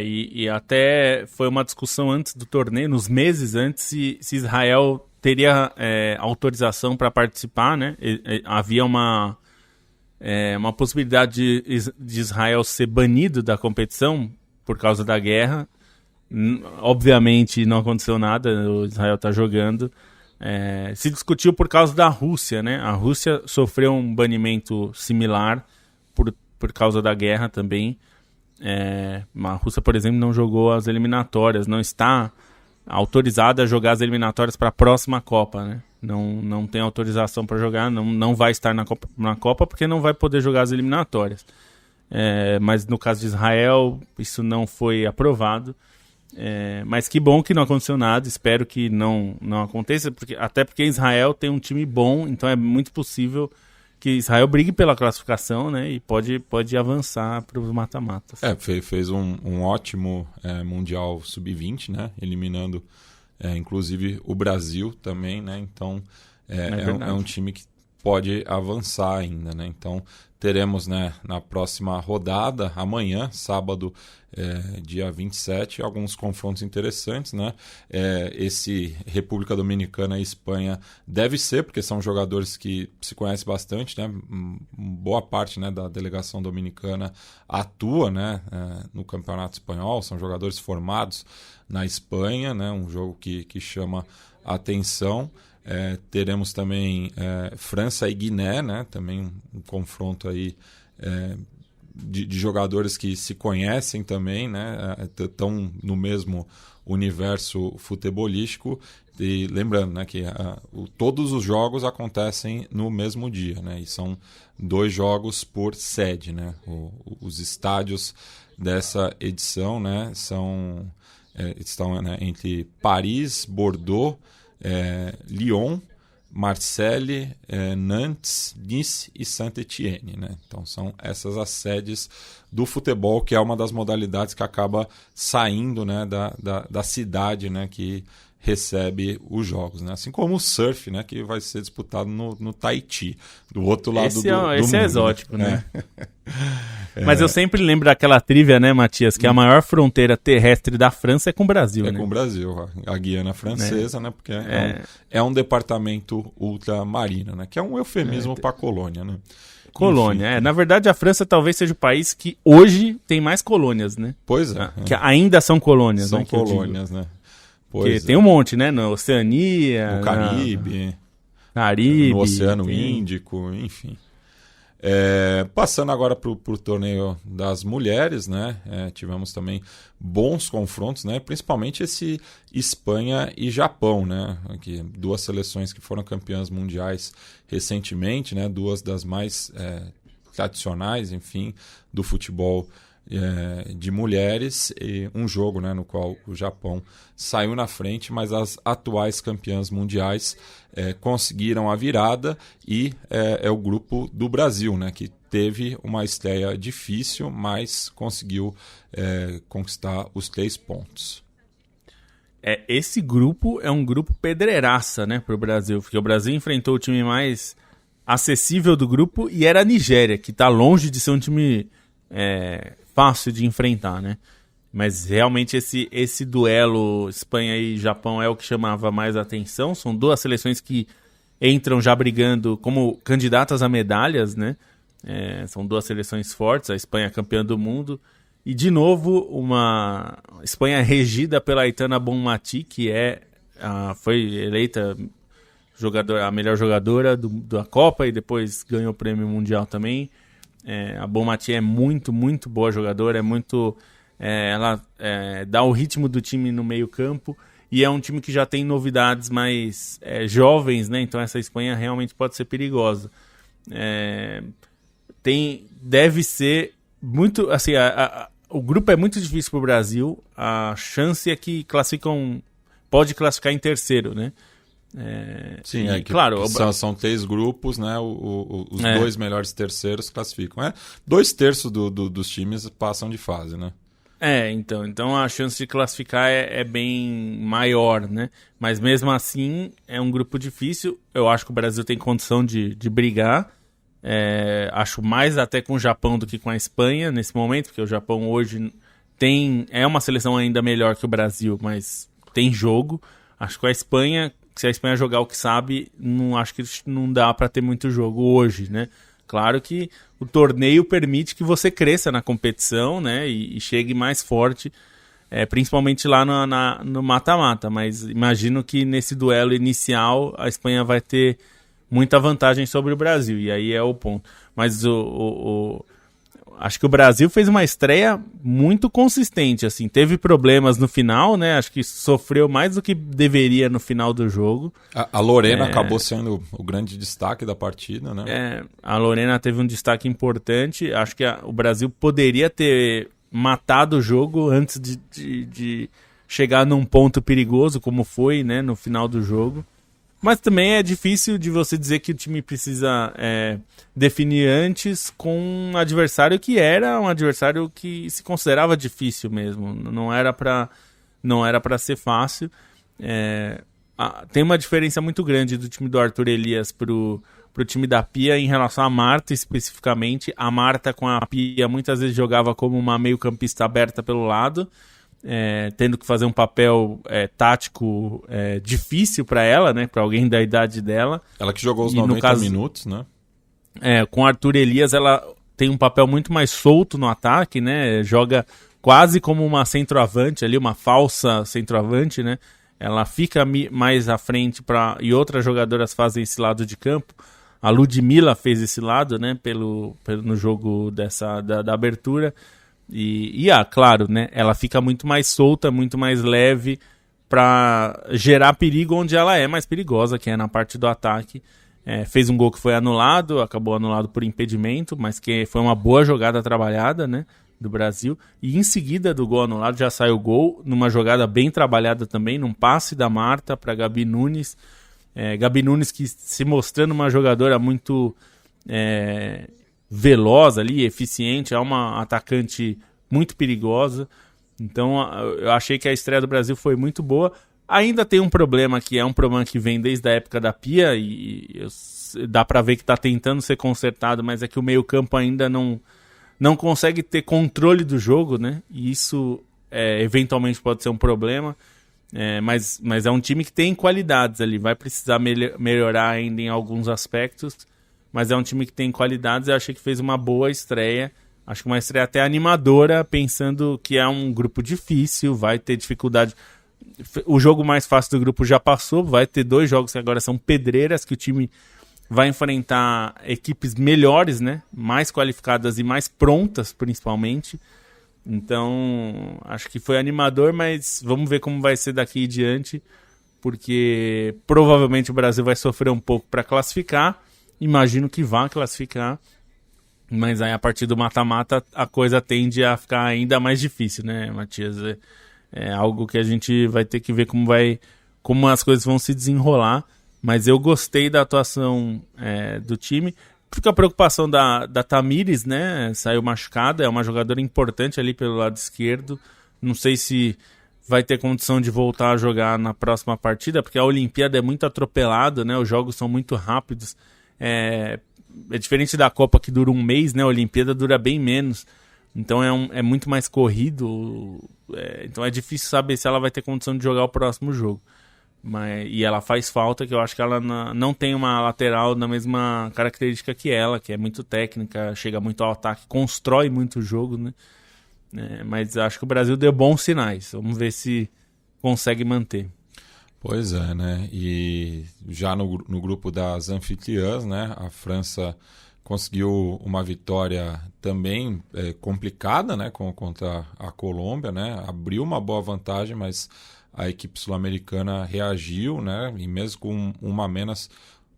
E até foi uma discussão antes do torneio, nos meses antes, se Israel teria autorização para participar, né? Havia uma possibilidade de Israel ser banido da competição por causa da guerra. Obviamente não aconteceu nada, o Israel está jogando. Se discutiu por causa da Rússia, né? A Rússia sofreu um banimento similar por causa da guerra também. A Rússia, por exemplo, não jogou as eliminatórias, não está autorizada a jogar as eliminatórias para a próxima Copa, né? Não tem autorização para jogar, não vai estar na Copa porque não vai poder jogar as eliminatórias. Mas no caso de Israel, isso não foi aprovado. Mas que bom que não aconteceu nada, espero que não aconteça, até porque Israel tem um time bom, então é muito possível que Israel brigue pela classificação, né, e pode avançar para os mata-matas. Fez um ótimo Mundial Sub-20, né, eliminando inclusive o Brasil também, né, então é um time que pode avançar ainda, né? Então teremos, né, na próxima rodada, amanhã, sábado, dia 27, alguns confrontos interessantes, né? Esse República Dominicana e Espanha deve ser, porque são jogadores que se conhecem bastante, né? Boa parte, né, da delegação dominicana atua, né, no Campeonato Espanhol, são jogadores formados na Espanha, né? Um jogo que chama a atenção. Teremos também França e Guiné, né? Também um confronto aí de jogadores que se conhecem também, né? Estão no mesmo universo futebolístico. E lembrando, né, que todos os jogos acontecem no mesmo dia, né? E são 2 jogos por sede, né? Os estádios dessa edição, né, estão, né, entre Paris, Bordeaux, Lyon, Marseille, Nantes, Nice e Saint-Étienne, né? Então são essas as sedes do futebol, que é uma das modalidades que acaba saindo, né, da cidade, né, que recebe os jogos, né? Assim como o surf, né, que vai ser disputado no Tahiti, do outro lado do mundo. Esse é exótico, né? Mas eu sempre lembro daquela trivia, né, Matias, que a maior fronteira terrestre da França é com o Brasil, né? É com o Brasil, a Guiana Francesa, né? Porque é um departamento ultramarino, né? Que é um eufemismo para colônia, né? Colônia, enfim. Na verdade, a França talvez seja o país que hoje tem mais colônias, né? Pois é. Que ainda são colônias, são né? colônias, né? Porque tem um monte, né? Na Oceania, no Caribe, no Oceano Índico, enfim. Passando agora para o torneio das mulheres, né? Tivemos também bons confrontos, né? Principalmente esse Espanha e Japão, né? Aqui, 2 seleções que foram campeãs mundiais recentemente, né? 2 das mais tradicionais, enfim, do futebol de mulheres, e um jogo, né, no qual o Japão saiu na frente, mas as atuais campeãs mundiais conseguiram a virada, e é o grupo do Brasil, né, que teve uma estreia difícil, mas conseguiu conquistar os 3 pontos. Esse grupo é um grupo pedreiraça, né, para o Brasil, porque o Brasil enfrentou o time mais acessível do grupo, e era a Nigéria, que está longe de ser um time fácil de enfrentar, né? Mas realmente esse duelo Espanha e Japão é o que chamava mais atenção. São 2 seleções que entram já brigando como candidatas a medalhas, né? São 2 seleções fortes, a Espanha campeã do mundo, e de novo uma Espanha regida pela Aitana Bonmatí, que foi eleita a melhor jogadora da Copa e depois ganhou o prêmio mundial também. A Bonmatí é muito, muito boa jogadora, ela dá o ritmo do time no meio campo, e é um time que já tem novidades mais jovens, né? Então essa Espanha realmente pode ser perigosa. Deve ser muito, assim, o grupo é muito difícil para o Brasil, a chance é que pode classificar em terceiro, né? Sim, claro, são 3 grupos, né? Os 2 melhores terceiros classificam. 2/3 dos times passam de fase, né? Então a chance de classificar é bem maior, né? Mas mesmo assim é um grupo difícil. Eu acho que o Brasil tem condição de brigar. Acho mais até com o Japão do que com a Espanha nesse momento, porque o Japão hoje é uma seleção ainda melhor que o Brasil, mas tem jogo. Acho que a Espanha, se a Espanha jogar o que sabe, acho que não dá para ter muito jogo hoje, né? Claro que o torneio permite que você cresça na competição, né? E chegue mais forte, principalmente lá no mata-mata. Mas imagino que nesse duelo inicial a Espanha vai ter muita vantagem sobre o Brasil, e aí é o ponto. Mas acho que o Brasil fez uma estreia muito consistente, assim, teve problemas no final, né? Acho que sofreu mais do que deveria no final do jogo. A Lorena acabou sendo o grande destaque da partida, né? A Lorena teve um destaque importante. Acho que o Brasil poderia ter matado o jogo antes de chegar num ponto perigoso, como foi, né, no final do jogo. Mas também é difícil de você dizer que o time precisa definir antes com um adversário que era um adversário que se considerava difícil mesmo. Não era para ser fácil. Tem uma diferença muito grande do time do Arthur Elias pro pro time da Pia em relação à Marta especificamente. A Marta com a Pia muitas vezes jogava como uma meio-campista aberta pelo lado, tendo que fazer um papel tático difícil para ela, né? Para alguém da idade dela. Ela que jogou os 90 minutos, né? Com Arthur Elias, ela tem um papel muito mais solto no ataque, né? Joga quase como uma centroavante ali, uma falsa centroavante, né? Ela fica mais à frente e outras jogadoras fazem esse lado de campo. A Ludmilla fez esse lado, né? No jogo da abertura. Claro, né? Ela fica muito mais solta, muito mais leve para gerar perigo onde ela é mais perigosa, que é na parte do ataque. Fez um gol que foi anulado, acabou anulado por impedimento, mas que foi uma boa jogada trabalhada, né? Do Brasil, e em seguida do gol anulado já saiu o gol, numa jogada bem trabalhada também, num passe da Marta para Gabi Nunes. Gabi Nunes que se mostrando uma jogadora muito veloz ali, eficiente, é uma atacante muito perigosa. Então eu achei que a estreia do Brasil foi muito boa. Ainda tem um problema que é um problema que vem desde a época da Pia, dá para ver que está tentando ser consertado, mas é que o meio-campo ainda não consegue ter controle do jogo, né? E isso eventualmente pode ser um problema. Mas é um time que tem qualidades ali. Vai precisar melhorar ainda em alguns aspectos. Mas é um time que tem qualidades. Eu achei que fez uma boa estreia. Acho que uma estreia até animadora, pensando que é um grupo difícil, vai ter dificuldade. O jogo mais fácil do grupo já passou. Vai ter 2 jogos que agora são pedreiras, que o time vai enfrentar equipes melhores, né? Mais qualificadas e mais prontas, principalmente. Então, acho que foi animador, mas vamos ver como vai ser daqui em diante, porque provavelmente o Brasil vai sofrer um pouco para classificar. Imagino que vá classificar, mas aí a partir do mata-mata a coisa tende a ficar ainda mais difícil, né, Matias? É algo que a gente vai ter que ver como as coisas vão se desenrolar. Mas eu gostei da atuação do time. Fica a preocupação da Tamires, né? Saiu machucada, é uma jogadora importante ali pelo lado esquerdo. Não sei se vai ter condição de voltar a jogar na próxima partida, porque a Olimpíada é muito atropelada, né? Os jogos são muito rápidos. É diferente da Copa, que dura um mês, né? A Olimpíada dura bem menos. Então é muito mais corrido. Então é difícil saber se ela vai ter condição de jogar o próximo jogo. E ela faz falta, que eu acho que ela não tem uma lateral na mesma característica que ela, que é muito técnica, chega muito ao ataque, constrói muito o jogo, né? Mas acho que o Brasil deu bons sinais. Vamos ver se consegue manter. Pois é, né? E já no grupo das anfitriãs, né? A França conseguiu uma vitória também complicada, né? Contra a Colômbia, né? Abriu uma boa vantagem, mas a equipe sul-americana reagiu, né? E mesmo com uma a menos,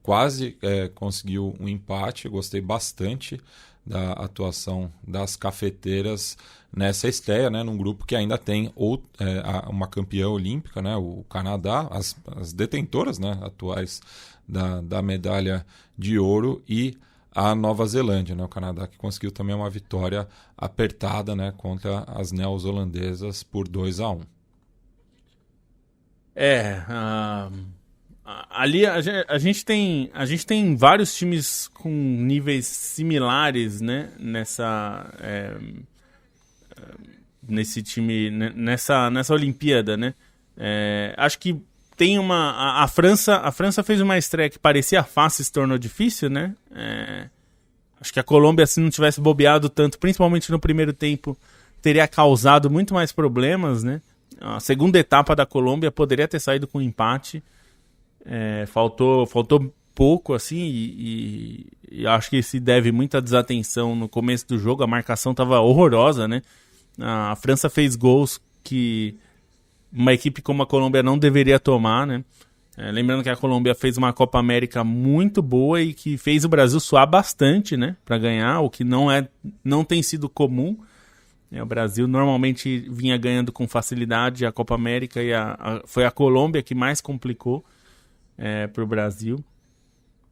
quase conseguiu um empate. Eu gostei bastante da atuação das cafeteiras nessa estreia, né? Num grupo que ainda tem uma campeã olímpica, né? O Canadá, as detentoras, né? Atuais da medalha de ouro, e a Nova Zelândia, né? O Canadá, que conseguiu também uma vitória apertada, né? Contra as neozelandesas por 2-1. Ali a gente tem vários times com níveis similares, né? Nesse time, nessa Olimpíada, né? Acho que tem a França fez uma estreia que parecia fácil e se tornou difícil, né? Acho que a Colômbia, se não tivesse bobeado tanto, principalmente no primeiro tempo, teria causado muito mais problemas, né? A segunda etapa da Colômbia poderia ter saído com empate. Faltou pouco, assim, e acho que se deve muita desatenção no começo do jogo. A marcação estava horrorosa, né? A França fez gols que uma equipe como a Colômbia não deveria tomar, né? Lembrando que a Colômbia fez uma Copa América muito boa e que fez o Brasil suar bastante, né? Para ganhar, o que não tem sido comum. O Brasil normalmente vinha ganhando com facilidade a Copa América, e foi a Colômbia que mais complicou para o Brasil.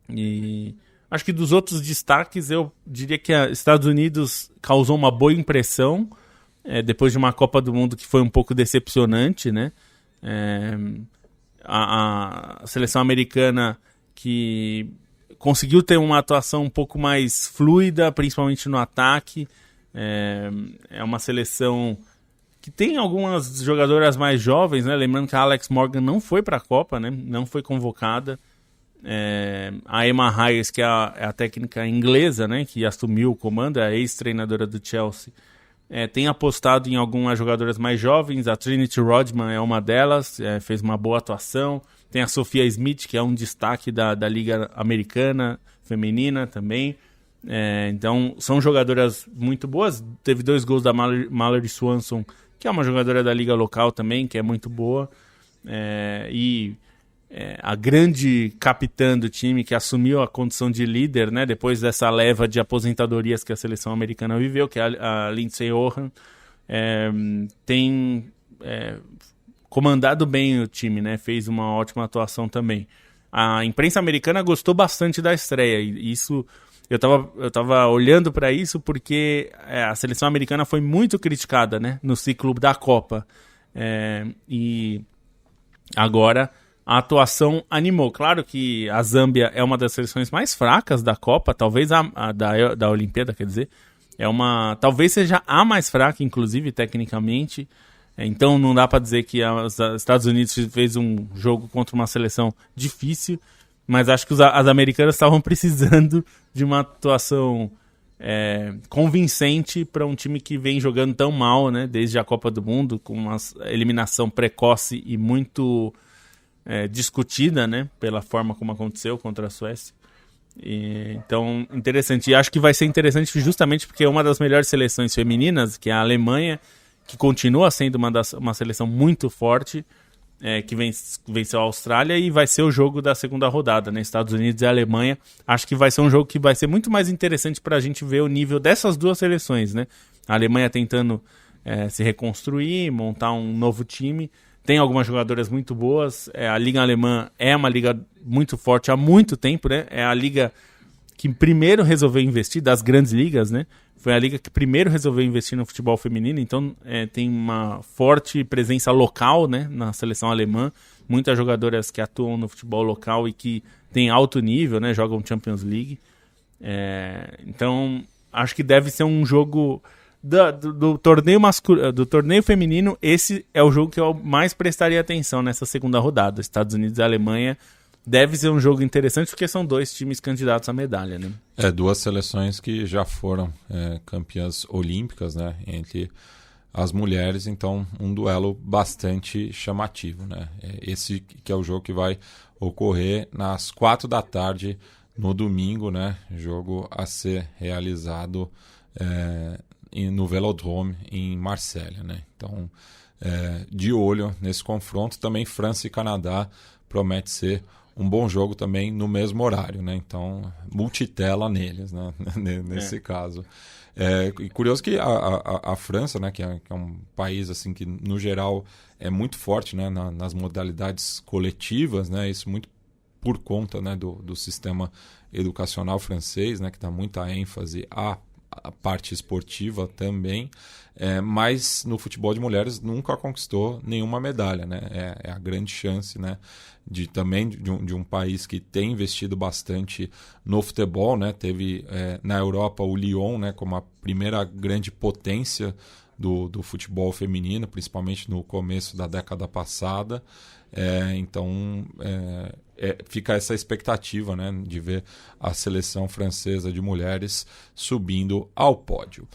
E acho que dos outros destaques, eu diria que os Estados Unidos causou uma boa impressão, depois de uma Copa do Mundo que foi um pouco decepcionante, né? A seleção americana, que conseguiu ter uma atuação um pouco mais fluida, principalmente no ataque. É uma seleção que tem algumas jogadoras mais jovens, né? Lembrando que a Alex Morgan não foi para a Copa, né? Não foi convocada. A Emma Hayes, que é a técnica inglesa, né? Que assumiu o comando, é a ex-treinadora do Chelsea, tem apostado em algumas jogadoras mais jovens. A Trinity Rodman é uma delas, fez uma boa atuação. Tem a Sophia Smith, que é um destaque da Liga Americana feminina também. Então, são jogadoras muito boas. Teve 2 gols da Mallory Swanson, que é uma jogadora da Liga local também, que é muito boa. A grande capitã do time, que assumiu a condição de líder, né, depois dessa leva de aposentadorias que a seleção americana viveu, que é a Lindsay Lohan, tem comandado bem o time, né, fez uma ótima atuação também. A imprensa americana gostou bastante da estreia, e isso eu tava olhando para isso porque a seleção americana foi muito criticada, né, no ciclo da Copa, e agora a atuação animou. Claro que a Zâmbia é uma das seleções mais fracas da Copa, talvez da Olimpíada, quer dizer. Talvez seja a mais fraca, inclusive, tecnicamente. Então não dá para dizer que os Estados Unidos fez um jogo contra uma seleção difícil, mas acho que as americanas estavam precisando de uma atuação convincente para um time que vem jogando tão mal, né, desde a Copa do Mundo, com uma eliminação precoce e muito discutida, né, pela forma como aconteceu contra a Suécia. Então, interessante. E acho que vai ser interessante justamente porque uma das melhores seleções femininas, que é a Alemanha, que continua sendo uma seleção muito forte, que venceu a Austrália, e vai ser o jogo da segunda rodada, né, Estados Unidos e Alemanha. Acho que vai ser um jogo que vai ser muito mais interessante para a gente ver o nível dessas duas seleções, né? A Alemanha tentando se reconstruir, montar um novo time. Tem algumas jogadoras muito boas. A Liga Alemã é uma liga muito forte há muito tempo, né? É a liga que primeiro resolveu investir, das grandes ligas, né? Foi a liga que primeiro resolveu investir no futebol feminino. Então tem uma forte presença local, né, na seleção alemã. Muitas jogadoras que atuam no futebol local e que têm alto nível, né? Jogam Champions League. Então acho que deve ser um jogo... Do torneio feminino, esse é o jogo que eu mais prestaria atenção nessa segunda rodada. Estados Unidos e Alemanha deve ser um jogo interessante porque são 2 times candidatos à medalha, né? 2 seleções que já foram campeãs olímpicas, né, entre as mulheres, então um duelo bastante chamativo, né? Esse que é o jogo que vai ocorrer nas 4 da tarde no domingo, né? Jogo a ser realizado no Velodrome em Marselha, né? Então, de olho nesse confronto. Também França e Canadá promete ser um bom jogo também no mesmo horário, né? Então, multitela neles, né? Nesse caso. E curioso que a França, né, que é um país assim que no geral é muito forte, né, nas modalidades coletivas, né? Isso muito por conta, né, do sistema educacional francês, né, que dá muita ênfase a parte esportiva também, mas no futebol de mulheres nunca conquistou nenhuma medalha, né? É a grande chance, né, de um país que tem investido bastante no futebol, né? Teve na Europa o Lyon, né, como a primeira grande potência do futebol feminino, principalmente no começo da década passada. Então fica essa expectativa, né, de ver a seleção francesa de mulheres subindo ao pódio.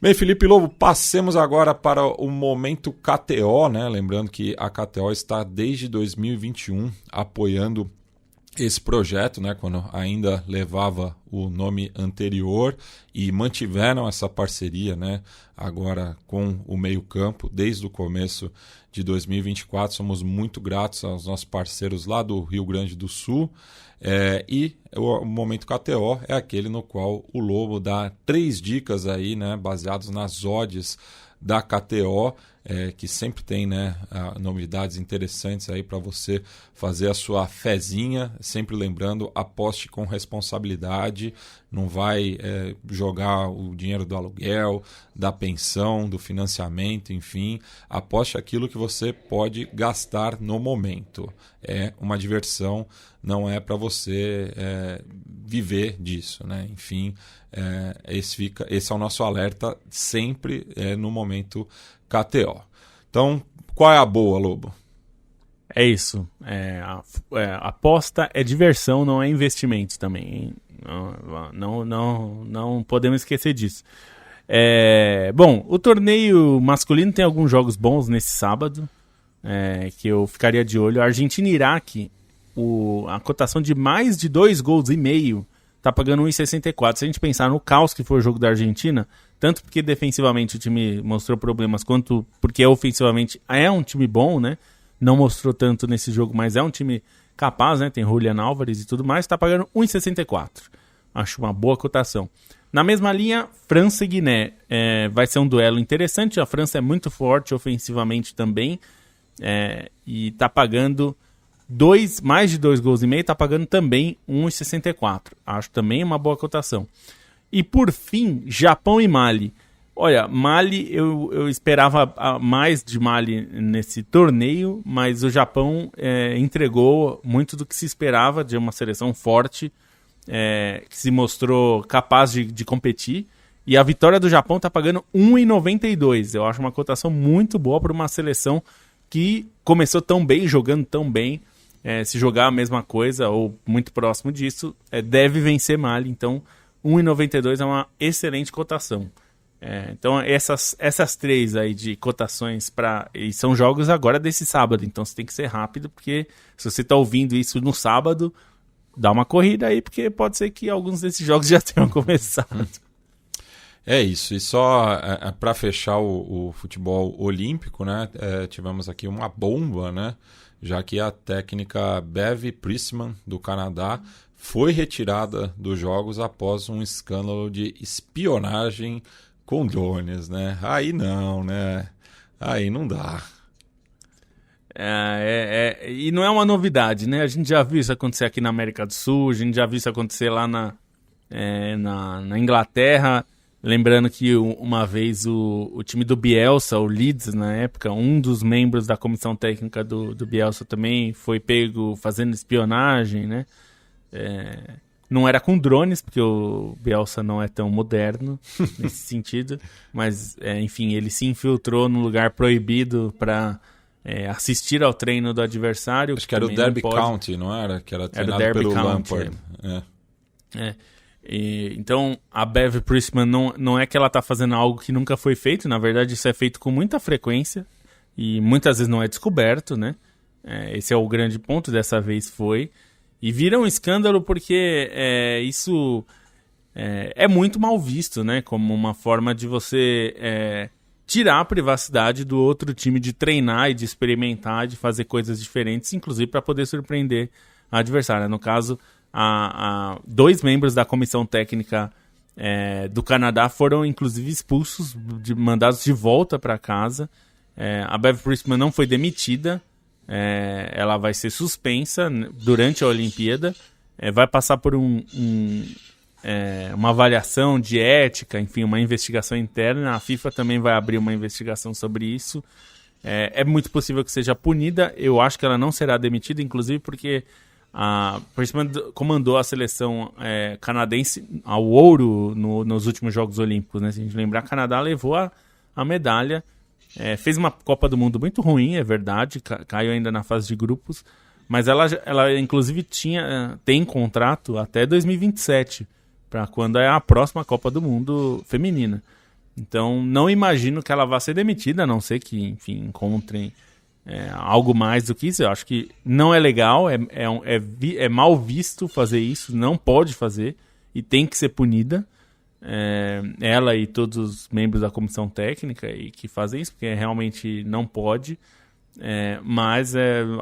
Bem, Felipe Lobo, passemos agora para o momento KTO, né? Lembrando que a KTO está desde 2021 apoiando esse projeto, né, quando ainda levava o nome anterior, e mantiveram essa parceria, né, agora com o meio-campo desde o começo de 2024. Somos muito gratos aos nossos parceiros lá do Rio Grande do Sul. E o Momento KTO é aquele no qual o Lobo dá 3 dicas aí, né, baseados nas odds da KTO, que sempre tem, né, novidades interessantes aí para você fazer a sua fezinha. Sempre lembrando, aposte com responsabilidade. pode, não vai jogar o dinheiro do aluguel, da pensão, do financiamento, enfim. Aposte aquilo que você pode gastar no momento. É uma diversão, não é para você viver disso, né? Enfim, esse é o nosso alerta sempre no momento KTO. Então, qual é a boa, Lobo? É isso. Aposta é diversão, não é investimento também. Não podemos esquecer disso. Bom, o torneio masculino tem alguns jogos bons nesse sábado, que eu ficaria de olho. Argentina e Iraque, a cotação de mais de 2,5 gols tá pagando 1,64. Se a gente pensar no caos que foi o jogo da Argentina, tanto porque defensivamente o time mostrou problemas, quanto porque ofensivamente é um time bom, né? Não mostrou tanto nesse jogo, mas é um time capaz, né? Tem Julian Álvares e tudo mais. Está pagando 1,64. Acho uma boa cotação. Na mesma linha, França e Guiné. Vai ser um duelo interessante. A França é muito forte ofensivamente também. E está pagando mais de 2,5 gols. Está pagando também 1,64. Acho também uma boa cotação. E por fim, Japão e Mali. Olha, Mali, eu esperava mais de Mali nesse torneio, mas o Japão entregou muito do que se esperava de uma seleção forte, que se mostrou capaz de competir. E a vitória do Japão está pagando 1,92. Eu acho uma cotação muito boa para uma seleção que começou tão bem, jogando tão bem. Se jogar a mesma coisa ou muito próximo disso, deve vencer Mali. Então, 1,92 é uma excelente cotação. Então essas três aí de cotações e são jogos agora desse sábado, então você tem que ser rápido, porque se você está ouvindo isso no sábado, dá uma corrida aí, porque pode ser que alguns desses jogos já tenham começado. É isso, e só para fechar o futebol olímpico, né, tivemos aqui uma bomba, né, já que a técnica Bev Priestman do Canadá foi retirada dos jogos após um escândalo de espionagem com drones, né? Aí não, né? Aí não dá. E não é uma novidade, né? A gente já viu isso acontecer aqui na América do Sul, a gente já viu isso acontecer lá na Inglaterra. Lembrando que uma vez o time do Bielsa, o Leeds na época, um dos membros da comissão técnica do Bielsa também foi pego fazendo espionagem, né? Não era com drones, porque o Bielsa não é tão moderno nesse sentido, mas, enfim, ele se infiltrou num lugar proibido para assistir ao treino do adversário. Acho que era o Derby County, não era? Que era treinado pelo Lampard. Então, a Bev Priestman não é que ela está fazendo algo que nunca foi feito, na verdade isso é feito com muita frequência e muitas vezes não é descoberto, né? Esse é o grande ponto, dessa vez foi. E vira um escândalo porque isso é muito mal visto, né? Como uma forma de você tirar a privacidade do outro time de treinar e de experimentar, de fazer coisas diferentes, inclusive para poder surpreender a adversária. No caso, 2 membros da comissão técnica do Canadá foram inclusive expulsos, mandados de volta para casa. A Bev Priestman não foi demitida. Ela vai ser suspensa durante a Olimpíada, vai passar por uma avaliação de ética, enfim, uma investigação interna. A FIFA também vai abrir uma investigação sobre isso. É muito possível que seja punida. Eu acho que ela não será demitida, inclusive porque a Priestman comandou a seleção canadense ao ouro nos últimos Jogos Olímpicos, né? Se a gente lembrar, a Canadá levou a medalha. Fez uma Copa do Mundo muito ruim, é verdade, caiu ainda na fase de grupos, mas ela inclusive tem contrato até 2027, para quando é a próxima Copa do Mundo feminina. Então não imagino que ela vá ser demitida, a não ser que, enfim, encontrem algo mais do que isso. Eu acho que não é legal, é mal visto fazer isso, não pode fazer e tem que ser punida. Ela e todos os membros da comissão técnica e que fazem isso, porque realmente não pode, mas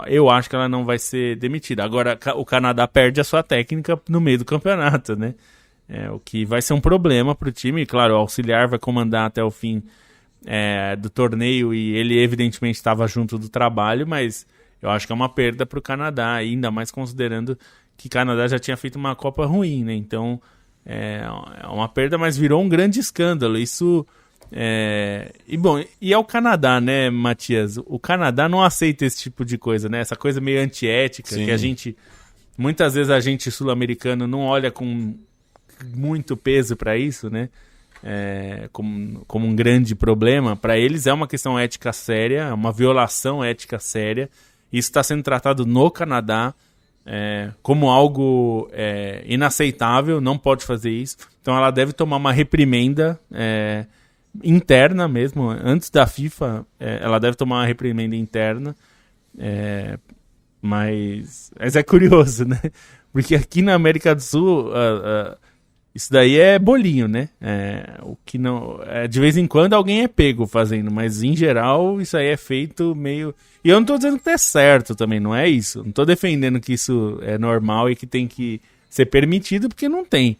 eu acho que ela não vai ser demitida. Agora o Canadá perde a sua técnica no meio do campeonato, né? O que vai ser um problema para o time. Claro, o auxiliar vai comandar até o fim do torneio e ele evidentemente estava junto do trabalho, mas eu acho que é uma perda para o Canadá, ainda mais considerando que o Canadá já tinha feito uma Copa ruim, né? Então é uma perda, mas virou um grande escândalo. Isso... E é o Canadá, né, Matias? O Canadá não aceita esse tipo de coisa, né? Essa coisa meio antiética. Sim. Que muitas vezes a gente sul-americano não olha com muito peso para isso, né? Como um grande problema. Para eles é uma questão ética séria, é uma violação ética séria. Isso está sendo tratado no Canadá como algo inaceitável, não pode fazer isso. Então ela deve tomar uma reprimenda interna mesmo, antes da FIFA, ela deve tomar uma reprimenda interna, mas é curioso, né? Porque aqui na América do Sul, isso daí é bolinho, né? O que não, de vez em quando alguém é pego fazendo, mas em geral isso aí é feito meio... E eu não tô dizendo que é certo também, não é isso. Não tô defendendo que isso é normal e que tem que ser permitido, porque não tem.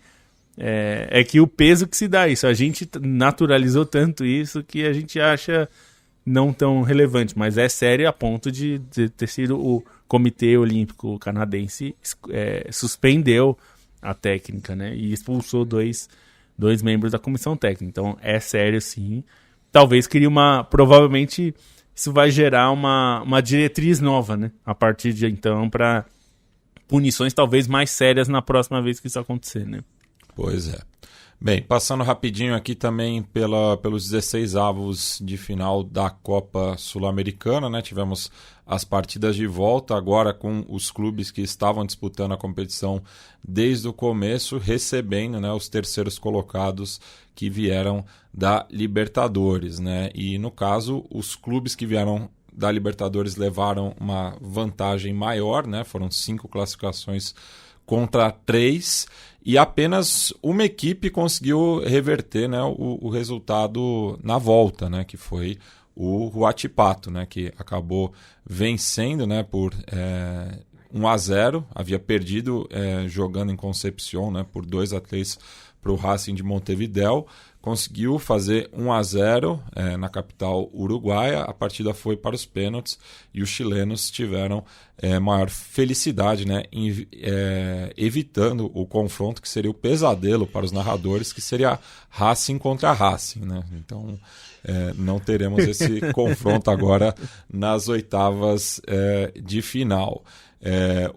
É que o peso que se dá isso, a gente naturalizou tanto isso que a gente acha não tão relevante, mas é sério a ponto de ter sido o Comitê Olímpico Canadense suspendeu a técnica, né, e expulsou dois membros da comissão técnica. Então é sério sim, talvez provavelmente isso vai gerar uma diretriz nova, né, a partir de então, para punições talvez mais sérias na próxima vez que isso acontecer, né. Pois é. Bem, passando rapidinho aqui também pelos 16avos de final da Copa Sul-Americana, né? Tivemos as partidas de volta agora com os clubes que estavam disputando a competição desde o começo, recebendo, né, os terceiros colocados que vieram da Libertadores, né? E no caso, os clubes que vieram da Libertadores levaram uma vantagem maior, né? Foram 5 classificações contra 3, e apenas uma equipe conseguiu reverter, né, o resultado na volta, né, que foi o Huachipato, né, que acabou vencendo, né, por 1-0, havia perdido jogando em Concepción, né, por 2-3 para o Racing de Montevideo, conseguiu fazer 1-0 na capital uruguaia. A partida foi para os pênaltis e os chilenos tiveram maior felicidade, né, evitando o confronto que seria o pesadelo para os narradores, que seria Racing contra Racing, né? Então não teremos esse confronto agora nas oitavas de final.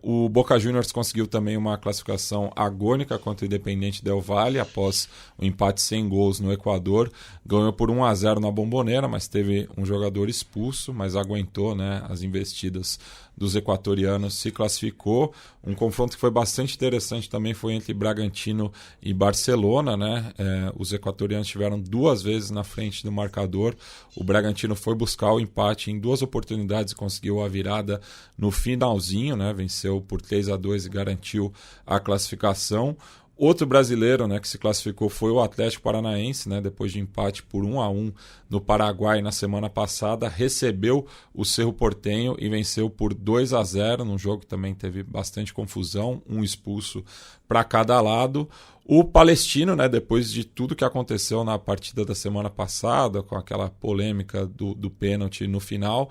O Boca Juniors conseguiu também uma classificação agônica contra o Independiente Del Valle após o empate sem gols no Equador. Ganhou por 1-0 na Bombonera, mas teve um jogador expulso, mas aguentou, né, as investidas dos equatorianos, se classificou. Um confronto que foi bastante interessante também foi entre Bragantino e Barcelona, né? Os equatorianos tiveram 2 vezes na frente do marcador. O Bragantino foi buscar o empate em 2 oportunidades e conseguiu a virada no finalzinho, né? Venceu por 3-2 e garantiu a classificação. Outro brasileiro, né, que se classificou foi o Atlético Paranaense, né, depois de empate por 1-1 no Paraguai na semana passada, recebeu o Cerro Porteño e venceu por 2-0, num jogo que também teve bastante confusão, um expulso para cada lado. O Palestino, né, depois de tudo que aconteceu na partida da semana passada, com aquela polêmica do pênalti no final,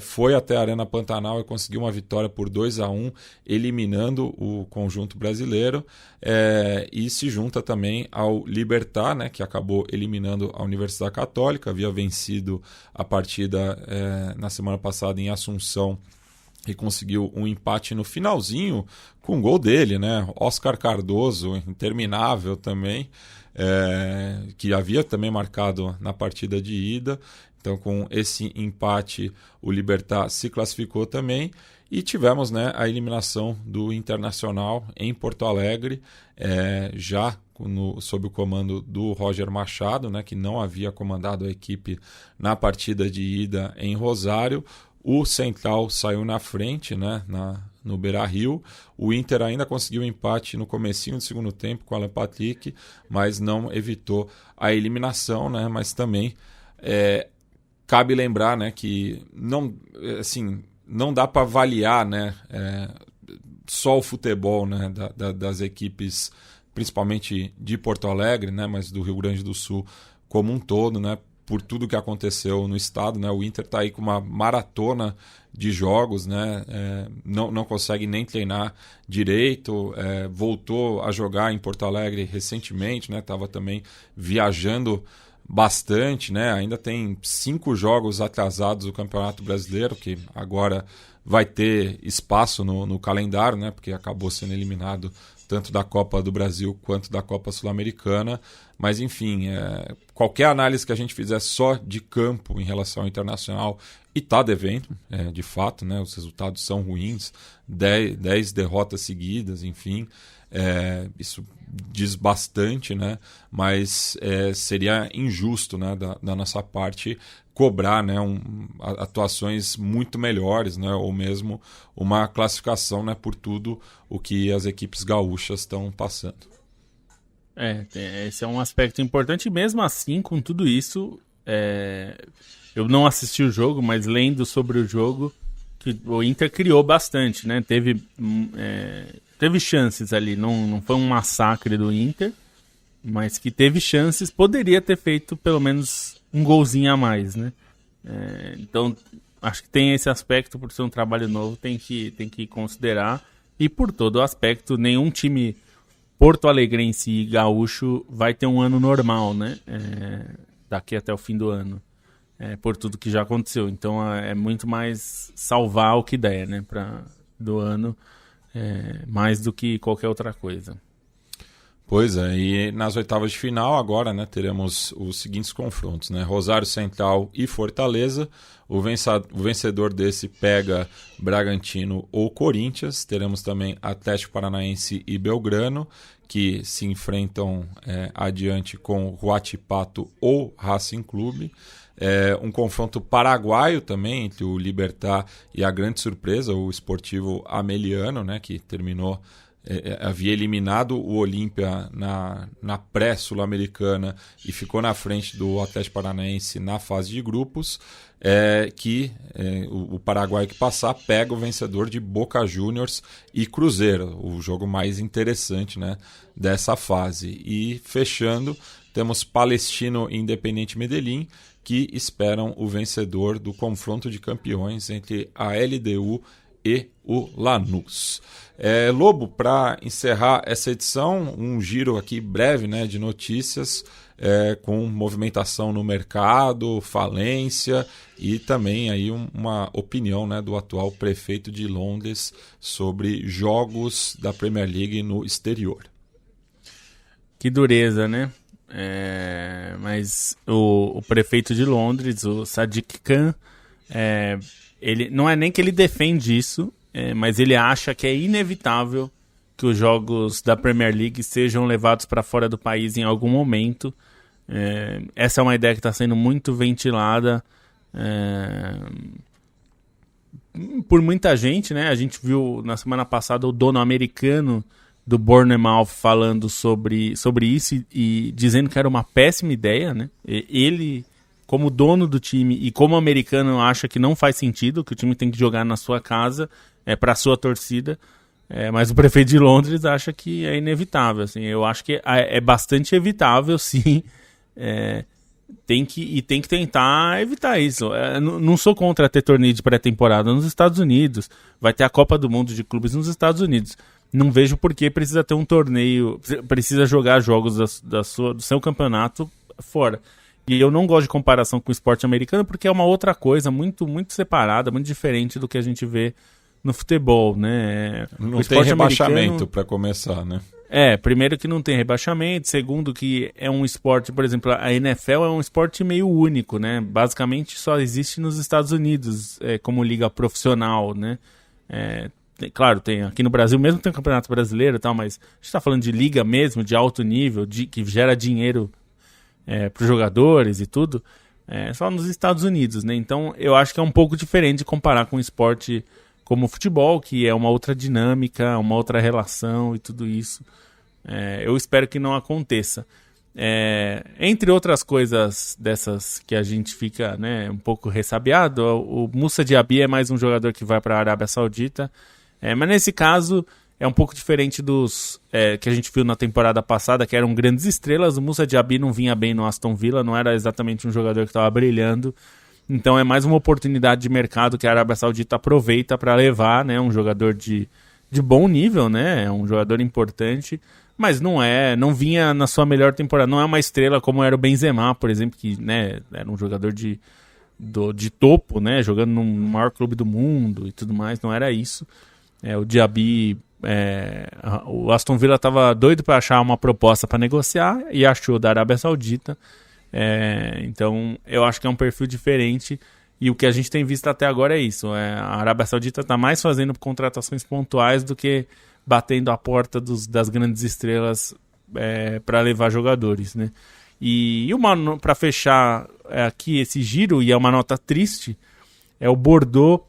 foi até a Arena Pantanal e conseguiu uma vitória por 2-1, eliminando o conjunto brasileiro, e se junta também ao Libertad, né, que acabou eliminando a Universidade Católica, havia vencido a partida na semana passada em Assunção, e conseguiu um empate no finalzinho com o gol dele, né? Oscar Cardoso, interminável também, que havia também marcado na partida de ida. Então, com esse empate, o Libertad se classificou também. E tivemos, né, a eliminação do Internacional em Porto Alegre, já sob o comando do Roger Machado, né, que não havia comandado a equipe na partida de ida em Rosário. O Central saiu na frente, né, no Beira-Rio. O Inter ainda conseguiu um empate no comecinho do segundo tempo com o Alan Patrick, mas não evitou a eliminação, né, mas também cabe lembrar, né, que não dá para avaliar, né, só o futebol, né, das equipes, principalmente de Porto Alegre, né, mas do Rio Grande do Sul como um todo, né, por tudo que aconteceu no estado, né? O Inter está aí com uma maratona de jogos, né? Não consegue nem treinar direito, voltou a jogar em Porto Alegre recentemente, né? Estava também viajando bastante, né? Ainda tem 5 jogos atrasados do Campeonato Brasileiro, que agora vai ter espaço no calendário, né? Porque acabou sendo eliminado tanto da Copa do Brasil quanto da Copa Sul-Americana. Mas, enfim, qualquer análise que a gente fizer só de campo em relação ao Internacional, e está devendo, de fato, né? Os resultados são ruins, 10 derrotas seguidas, enfim, isso diz bastante, né? Mas seria injusto, né, da nossa parte cobrar, né, atuações muito melhores, né, ou mesmo uma classificação, né, por tudo o que as equipes gaúchas estão passando. Esse é um aspecto importante. Mesmo assim, com tudo isso, eu não assisti o jogo, mas lendo sobre o jogo, que o Inter criou bastante, né? Teve chances ali, não foi um massacre do Inter, mas que teve chances, poderia ter feito pelo menos um golzinho a mais, né? Então, acho que tem esse aspecto, por ser um trabalho novo, tem que considerar. E por todo o aspecto, nenhum time porto-alegrense e gaúcho vai ter um ano normal, né? Daqui até o fim do ano, por tudo que já aconteceu. Então, é muito mais salvar o que der, né? Do ano, mais do que qualquer outra coisa. Pois é, e nas oitavas de final agora, né, teremos os seguintes confrontos, né? Rosário Central e Fortaleza. O vencedor desse pega Bragantino ou Corinthians. Teremos também Atlético Paranaense e Belgrano, que se enfrentam adiante com Huachipato ou Racing Clube. Um confronto paraguaio também entre o Libertad e a grande surpresa, o Sportivo Ameliano, né, que terminou... havia eliminado o Olímpia na pré-sul-americana e ficou na frente do Atlético Paranaense na fase de grupos, o paraguaio que passar pega o vencedor de Boca Juniors e Cruzeiro, o jogo mais interessante, né, dessa fase. E fechando, temos Palestino e Independiente Medellín, que esperam o vencedor do confronto de campeões entre a LDU e o Lanús. Lobo, para encerrar essa edição, um giro aqui breve, né, de notícias, com movimentação no mercado, falência e também aí uma opinião, né, do atual prefeito de Londres sobre jogos da Premier League no exterior. Que dureza, né? Mas o prefeito de Londres, o Sadiq Khan, ele não é nem que ele defende isso, mas ele acha que é inevitável que os jogos da Premier League sejam levados para fora do país em algum momento. Essa é uma ideia que está sendo muito ventilada por muita gente, né? A gente viu na semana passada o dono americano do Bournemouth falando sobre isso e dizendo que era uma péssima ideia, né? Ele, como dono do time e como americano, acha que não faz sentido, que o time tem que jogar na sua casa, para a sua torcida, mas o prefeito de Londres acha que é inevitável. Assim, eu acho que é bastante evitável, sim. Tem que tentar evitar isso. Não sou contra ter torneio de pré-temporada nos Estados Unidos, vai ter a Copa do Mundo de Clubes nos Estados Unidos. Não vejo por que precisa ter um torneio, precisa jogar jogos do seu campeonato fora. E eu não gosto de comparação com o esporte americano, porque é uma outra coisa, muito, muito separada, muito diferente do que a gente vê no futebol, né? Não tem rebaixamento para começar, né? Primeiro que não tem rebaixamento, segundo que é um esporte, por exemplo, a NFL é um esporte meio único, né? Basicamente só existe nos Estados Unidos como liga profissional, né? Claro, tem aqui no Brasil mesmo tem o Campeonato Brasileiro e tal, mas a gente está falando de liga mesmo, de alto nível, que gera dinheiro para os jogadores e tudo, só nos Estados Unidos, né? Então eu acho que é um pouco diferente de comparar com um esporte como o futebol, que é uma outra dinâmica, uma outra relação e tudo isso. Eu espero que não aconteça. Entre outras coisas dessas que a gente fica, né, um pouco ressabiado, o Moussa Diaby é mais um jogador que vai para a Arábia Saudita, mas nesse caso é um pouco diferente dos que a gente viu na temporada passada, que eram grandes estrelas. O Moussa Diaby não vinha bem no Aston Villa, não era exatamente um jogador que estava brilhando. Então é mais uma oportunidade de mercado que a Arábia Saudita aproveita para levar, né, um jogador de bom nível, né, um jogador importante, mas não vinha na sua melhor temporada. Não é uma estrela como era o Benzema, por exemplo, que, né, era um jogador de topo, né, jogando no maior clube do mundo e tudo mais. Não era isso. O Diaby... o Aston Villa estava doido para achar uma proposta para negociar e achou da Arábia Saudita. Então eu acho que é um perfil diferente, e o que a gente tem visto até agora é isso. A Arábia Saudita está mais fazendo contratações pontuais do que batendo a porta das grandes estrelas para levar jogadores, né? E para fechar aqui esse giro, e é uma nota triste, o Bordeaux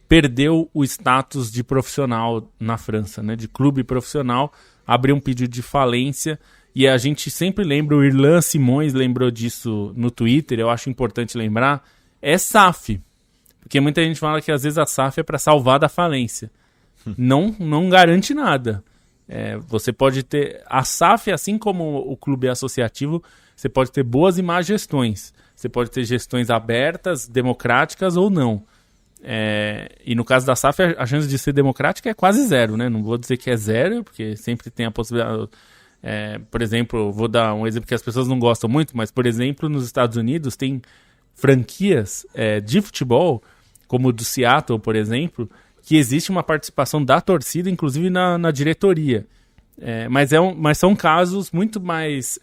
perdeu o status de profissional na França, né? De clube profissional, abriu um pedido de falência, e a gente sempre lembra, o Irlan Simões lembrou disso no Twitter, eu acho importante lembrar, é SAF, porque muita gente fala que às vezes a SAF é para salvar da falência. Não garante nada. Você pode ter, a SAF, assim como o clube associativo, você pode ter boas e más gestões, você pode ter gestões abertas, democráticas ou não. E no caso da SAF, a chance de ser democrática é quase zero, né? Não vou dizer que é zero, porque sempre tem a possibilidade. Por exemplo, vou dar um exemplo que as pessoas não gostam muito, mas, por exemplo, nos Estados Unidos tem franquias de futebol, como o do Seattle, por exemplo, que existe uma participação da torcida, inclusive na diretoria. Mas são casos muito mais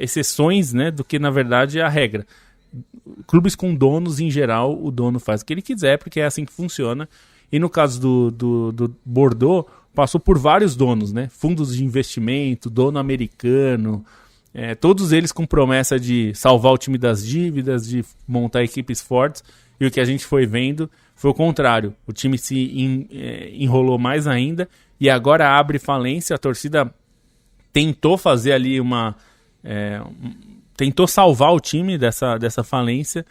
exceções, né, do que, na verdade, a regra. Clubes com donos, em geral, o dono faz o que ele quiser, porque é assim que funciona. E no caso do Bordeaux, passou por vários donos, né? Fundos de investimento, dono americano, todos eles com promessa de salvar o time das dívidas, de montar equipes fortes. E o que a gente foi vendo foi o contrário. O time se enrolou mais ainda e agora abre falência. A torcida tentou fazer ali tentou salvar o time dessa falência,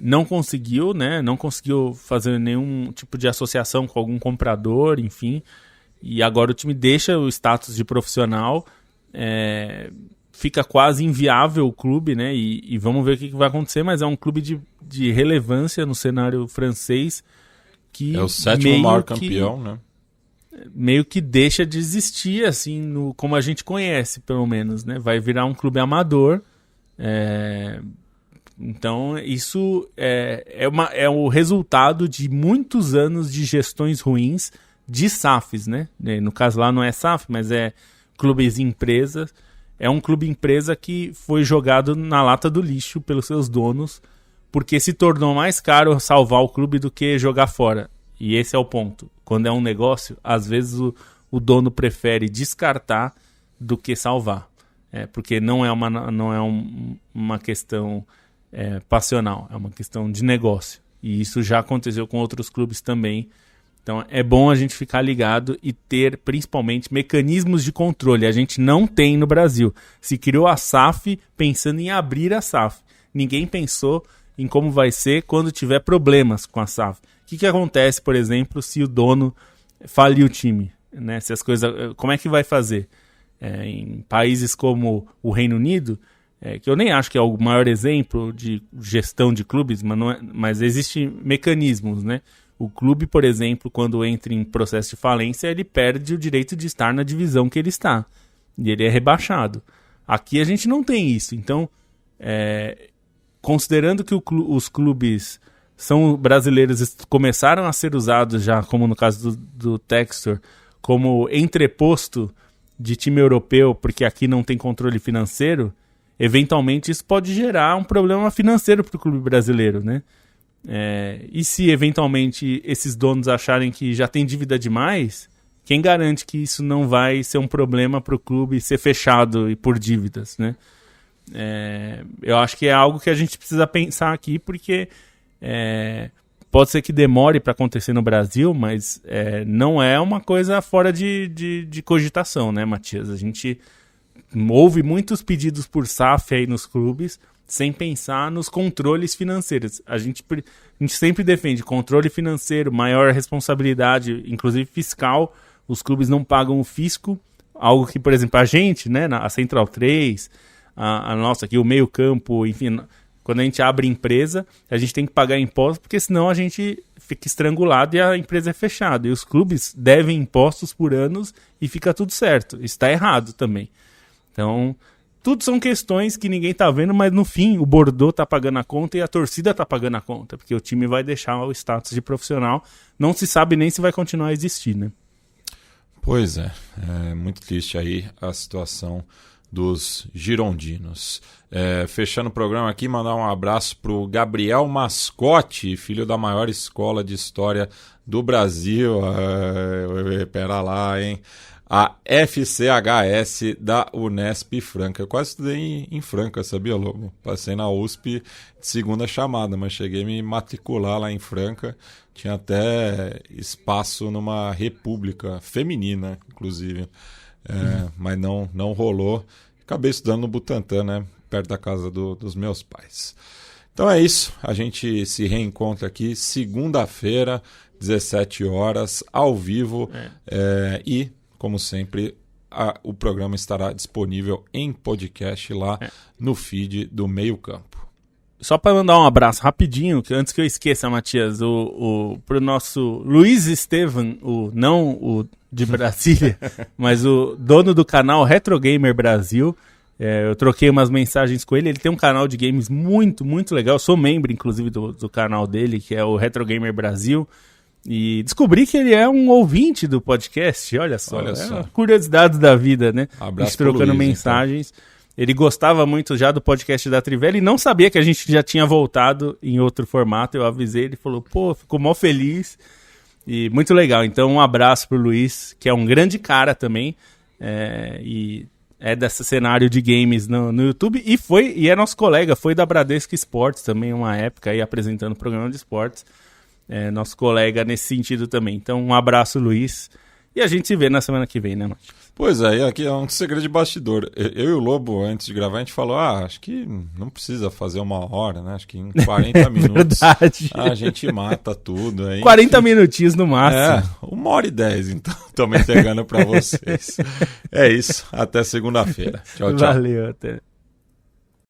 não conseguiu, né? Não conseguiu fazer nenhum tipo de associação com algum comprador, enfim. E agora o time deixa o status de profissional, fica quase inviável o clube, né? E vamos ver o que vai acontecer, mas é um clube de relevância no cenário francês. Que é o sétimo maior campeão, né? Meio que deixa de existir, assim, como a gente conhece, pelo menos, né? Vai virar um clube amador. Então isso é o resultado de muitos anos de gestões ruins de SAFs, né? No caso lá não é SAF, mas é clubes e empresas. É um clube empresa que foi jogado na lata do lixo pelos seus donos, porque se tornou mais caro salvar o clube do que jogar fora. E esse é o ponto. Quando é um negócio, às vezes o dono prefere descartar do que salvar. Porque não é uma questão passional, é uma questão de negócio. E isso já aconteceu com outros clubes também. Então é bom a gente ficar ligado e ter, principalmente, mecanismos de controle. A gente não tem no Brasil. Se criou a SAF pensando em abrir a SAF. Ninguém pensou em como vai ser quando tiver problemas com a SAF. O que acontece, por exemplo, se o dono falir o time? Né? Se as coisas, como é que vai fazer? Em países como o Reino Unido, que eu nem acho que é o maior exemplo de gestão de clubes, mas existem mecanismos, né? O clube, por exemplo, quando entra em processo de falência, ele perde o direito de estar na divisão que ele está. E ele é rebaixado. Aqui a gente não tem isso. Então, considerando que os clubes são brasileiros, começaram a ser usados já, como no caso do Textor, como entreposto de time europeu, porque aqui não tem controle financeiro, eventualmente isso pode gerar um problema financeiro para o clube brasileiro, né? E se eventualmente esses donos acharem que já tem dívida demais, quem garante que isso não vai ser um problema para o clube ser fechado e por dívidas, né? Eu acho que é algo que a gente precisa pensar aqui, porque pode ser que demore para acontecer no Brasil, mas não é uma coisa fora de cogitação, né, Matias? A gente houve muitos pedidos por SAF aí nos clubes, sem pensar nos controles financeiros. A gente sempre defende controle financeiro, maior responsabilidade, inclusive fiscal, os clubes não pagam o fisco, algo que, por exemplo, a gente, né, a Central 3, a nossa aqui, o meio campo, enfim, quando a gente abre empresa, a gente tem que pagar impostos, porque senão a gente fica estrangulado e a empresa é fechada. E os clubes devem impostos por anos e fica tudo certo. Isso está errado também. Então, tudo são questões que ninguém está vendo, mas no fim o Bordeaux está pagando a conta e a torcida está pagando a conta, porque o time vai deixar o status de profissional. Não se sabe nem se vai continuar a existir, né? Pois é muito triste aí a situação dos girondinos. Fechando o programa aqui, mandar um abraço para o Gabriel Mascote, filho da maior escola de história do Brasil. Pera lá, hein? A FCHS da Unesp Franca. Eu quase estudei em Franca, sabia, Lobo? Passei na USP de segunda chamada, mas cheguei a me matricular lá em Franca. Tinha até espaço numa república feminina, inclusive. Mas não rolou. Acabei estudando no Butantã, né? Perto da casa dos meus pais. Então é isso. A gente se reencontra aqui segunda-feira, 17 horas, ao vivo. E, como sempre, o programa estará disponível em podcast lá no feed do Meio Campo. Só para mandar um abraço rapidinho, antes que eu esqueça, Matias, pro nosso Luiz Estevam, não o de Brasília, mas o dono do canal Retro Gamer Brasil. Eu troquei umas mensagens com ele. Ele tem um canal de games muito, muito legal. Eu sou membro, inclusive, do canal dele, que é o Retro Gamer Brasil. E descobri que ele é um ouvinte do podcast. Olha só. Uma curiosidade da vida, né? Abraço, a gente trocando Luiz, mensagens. Então. Ele gostava muito já do podcast da Trivela e não sabia que a gente já tinha voltado em outro formato. Eu avisei, ele falou, ficou mó feliz. E muito legal. Então, um abraço pro Luiz, que é um grande cara também. E é desse cenário de games no YouTube. E é nosso colega, foi da Bradesco Esportes também, uma época aí apresentando o programa de esportes. Nosso colega nesse sentido também. Então, um abraço, Luiz. E a gente se vê na semana que vem, né, Mati? Pois é, aqui é um segredo de bastidor. Eu e o Lobo, antes de gravar, a gente falou, acho que não precisa fazer 1 hora, né? Acho que em 40 minutos a gente mata tudo. Aí, 40 minutinhos no máximo. 1h10, então. Tô me entregando pra vocês. É isso, até segunda-feira. Tchau, tchau. Valeu, até.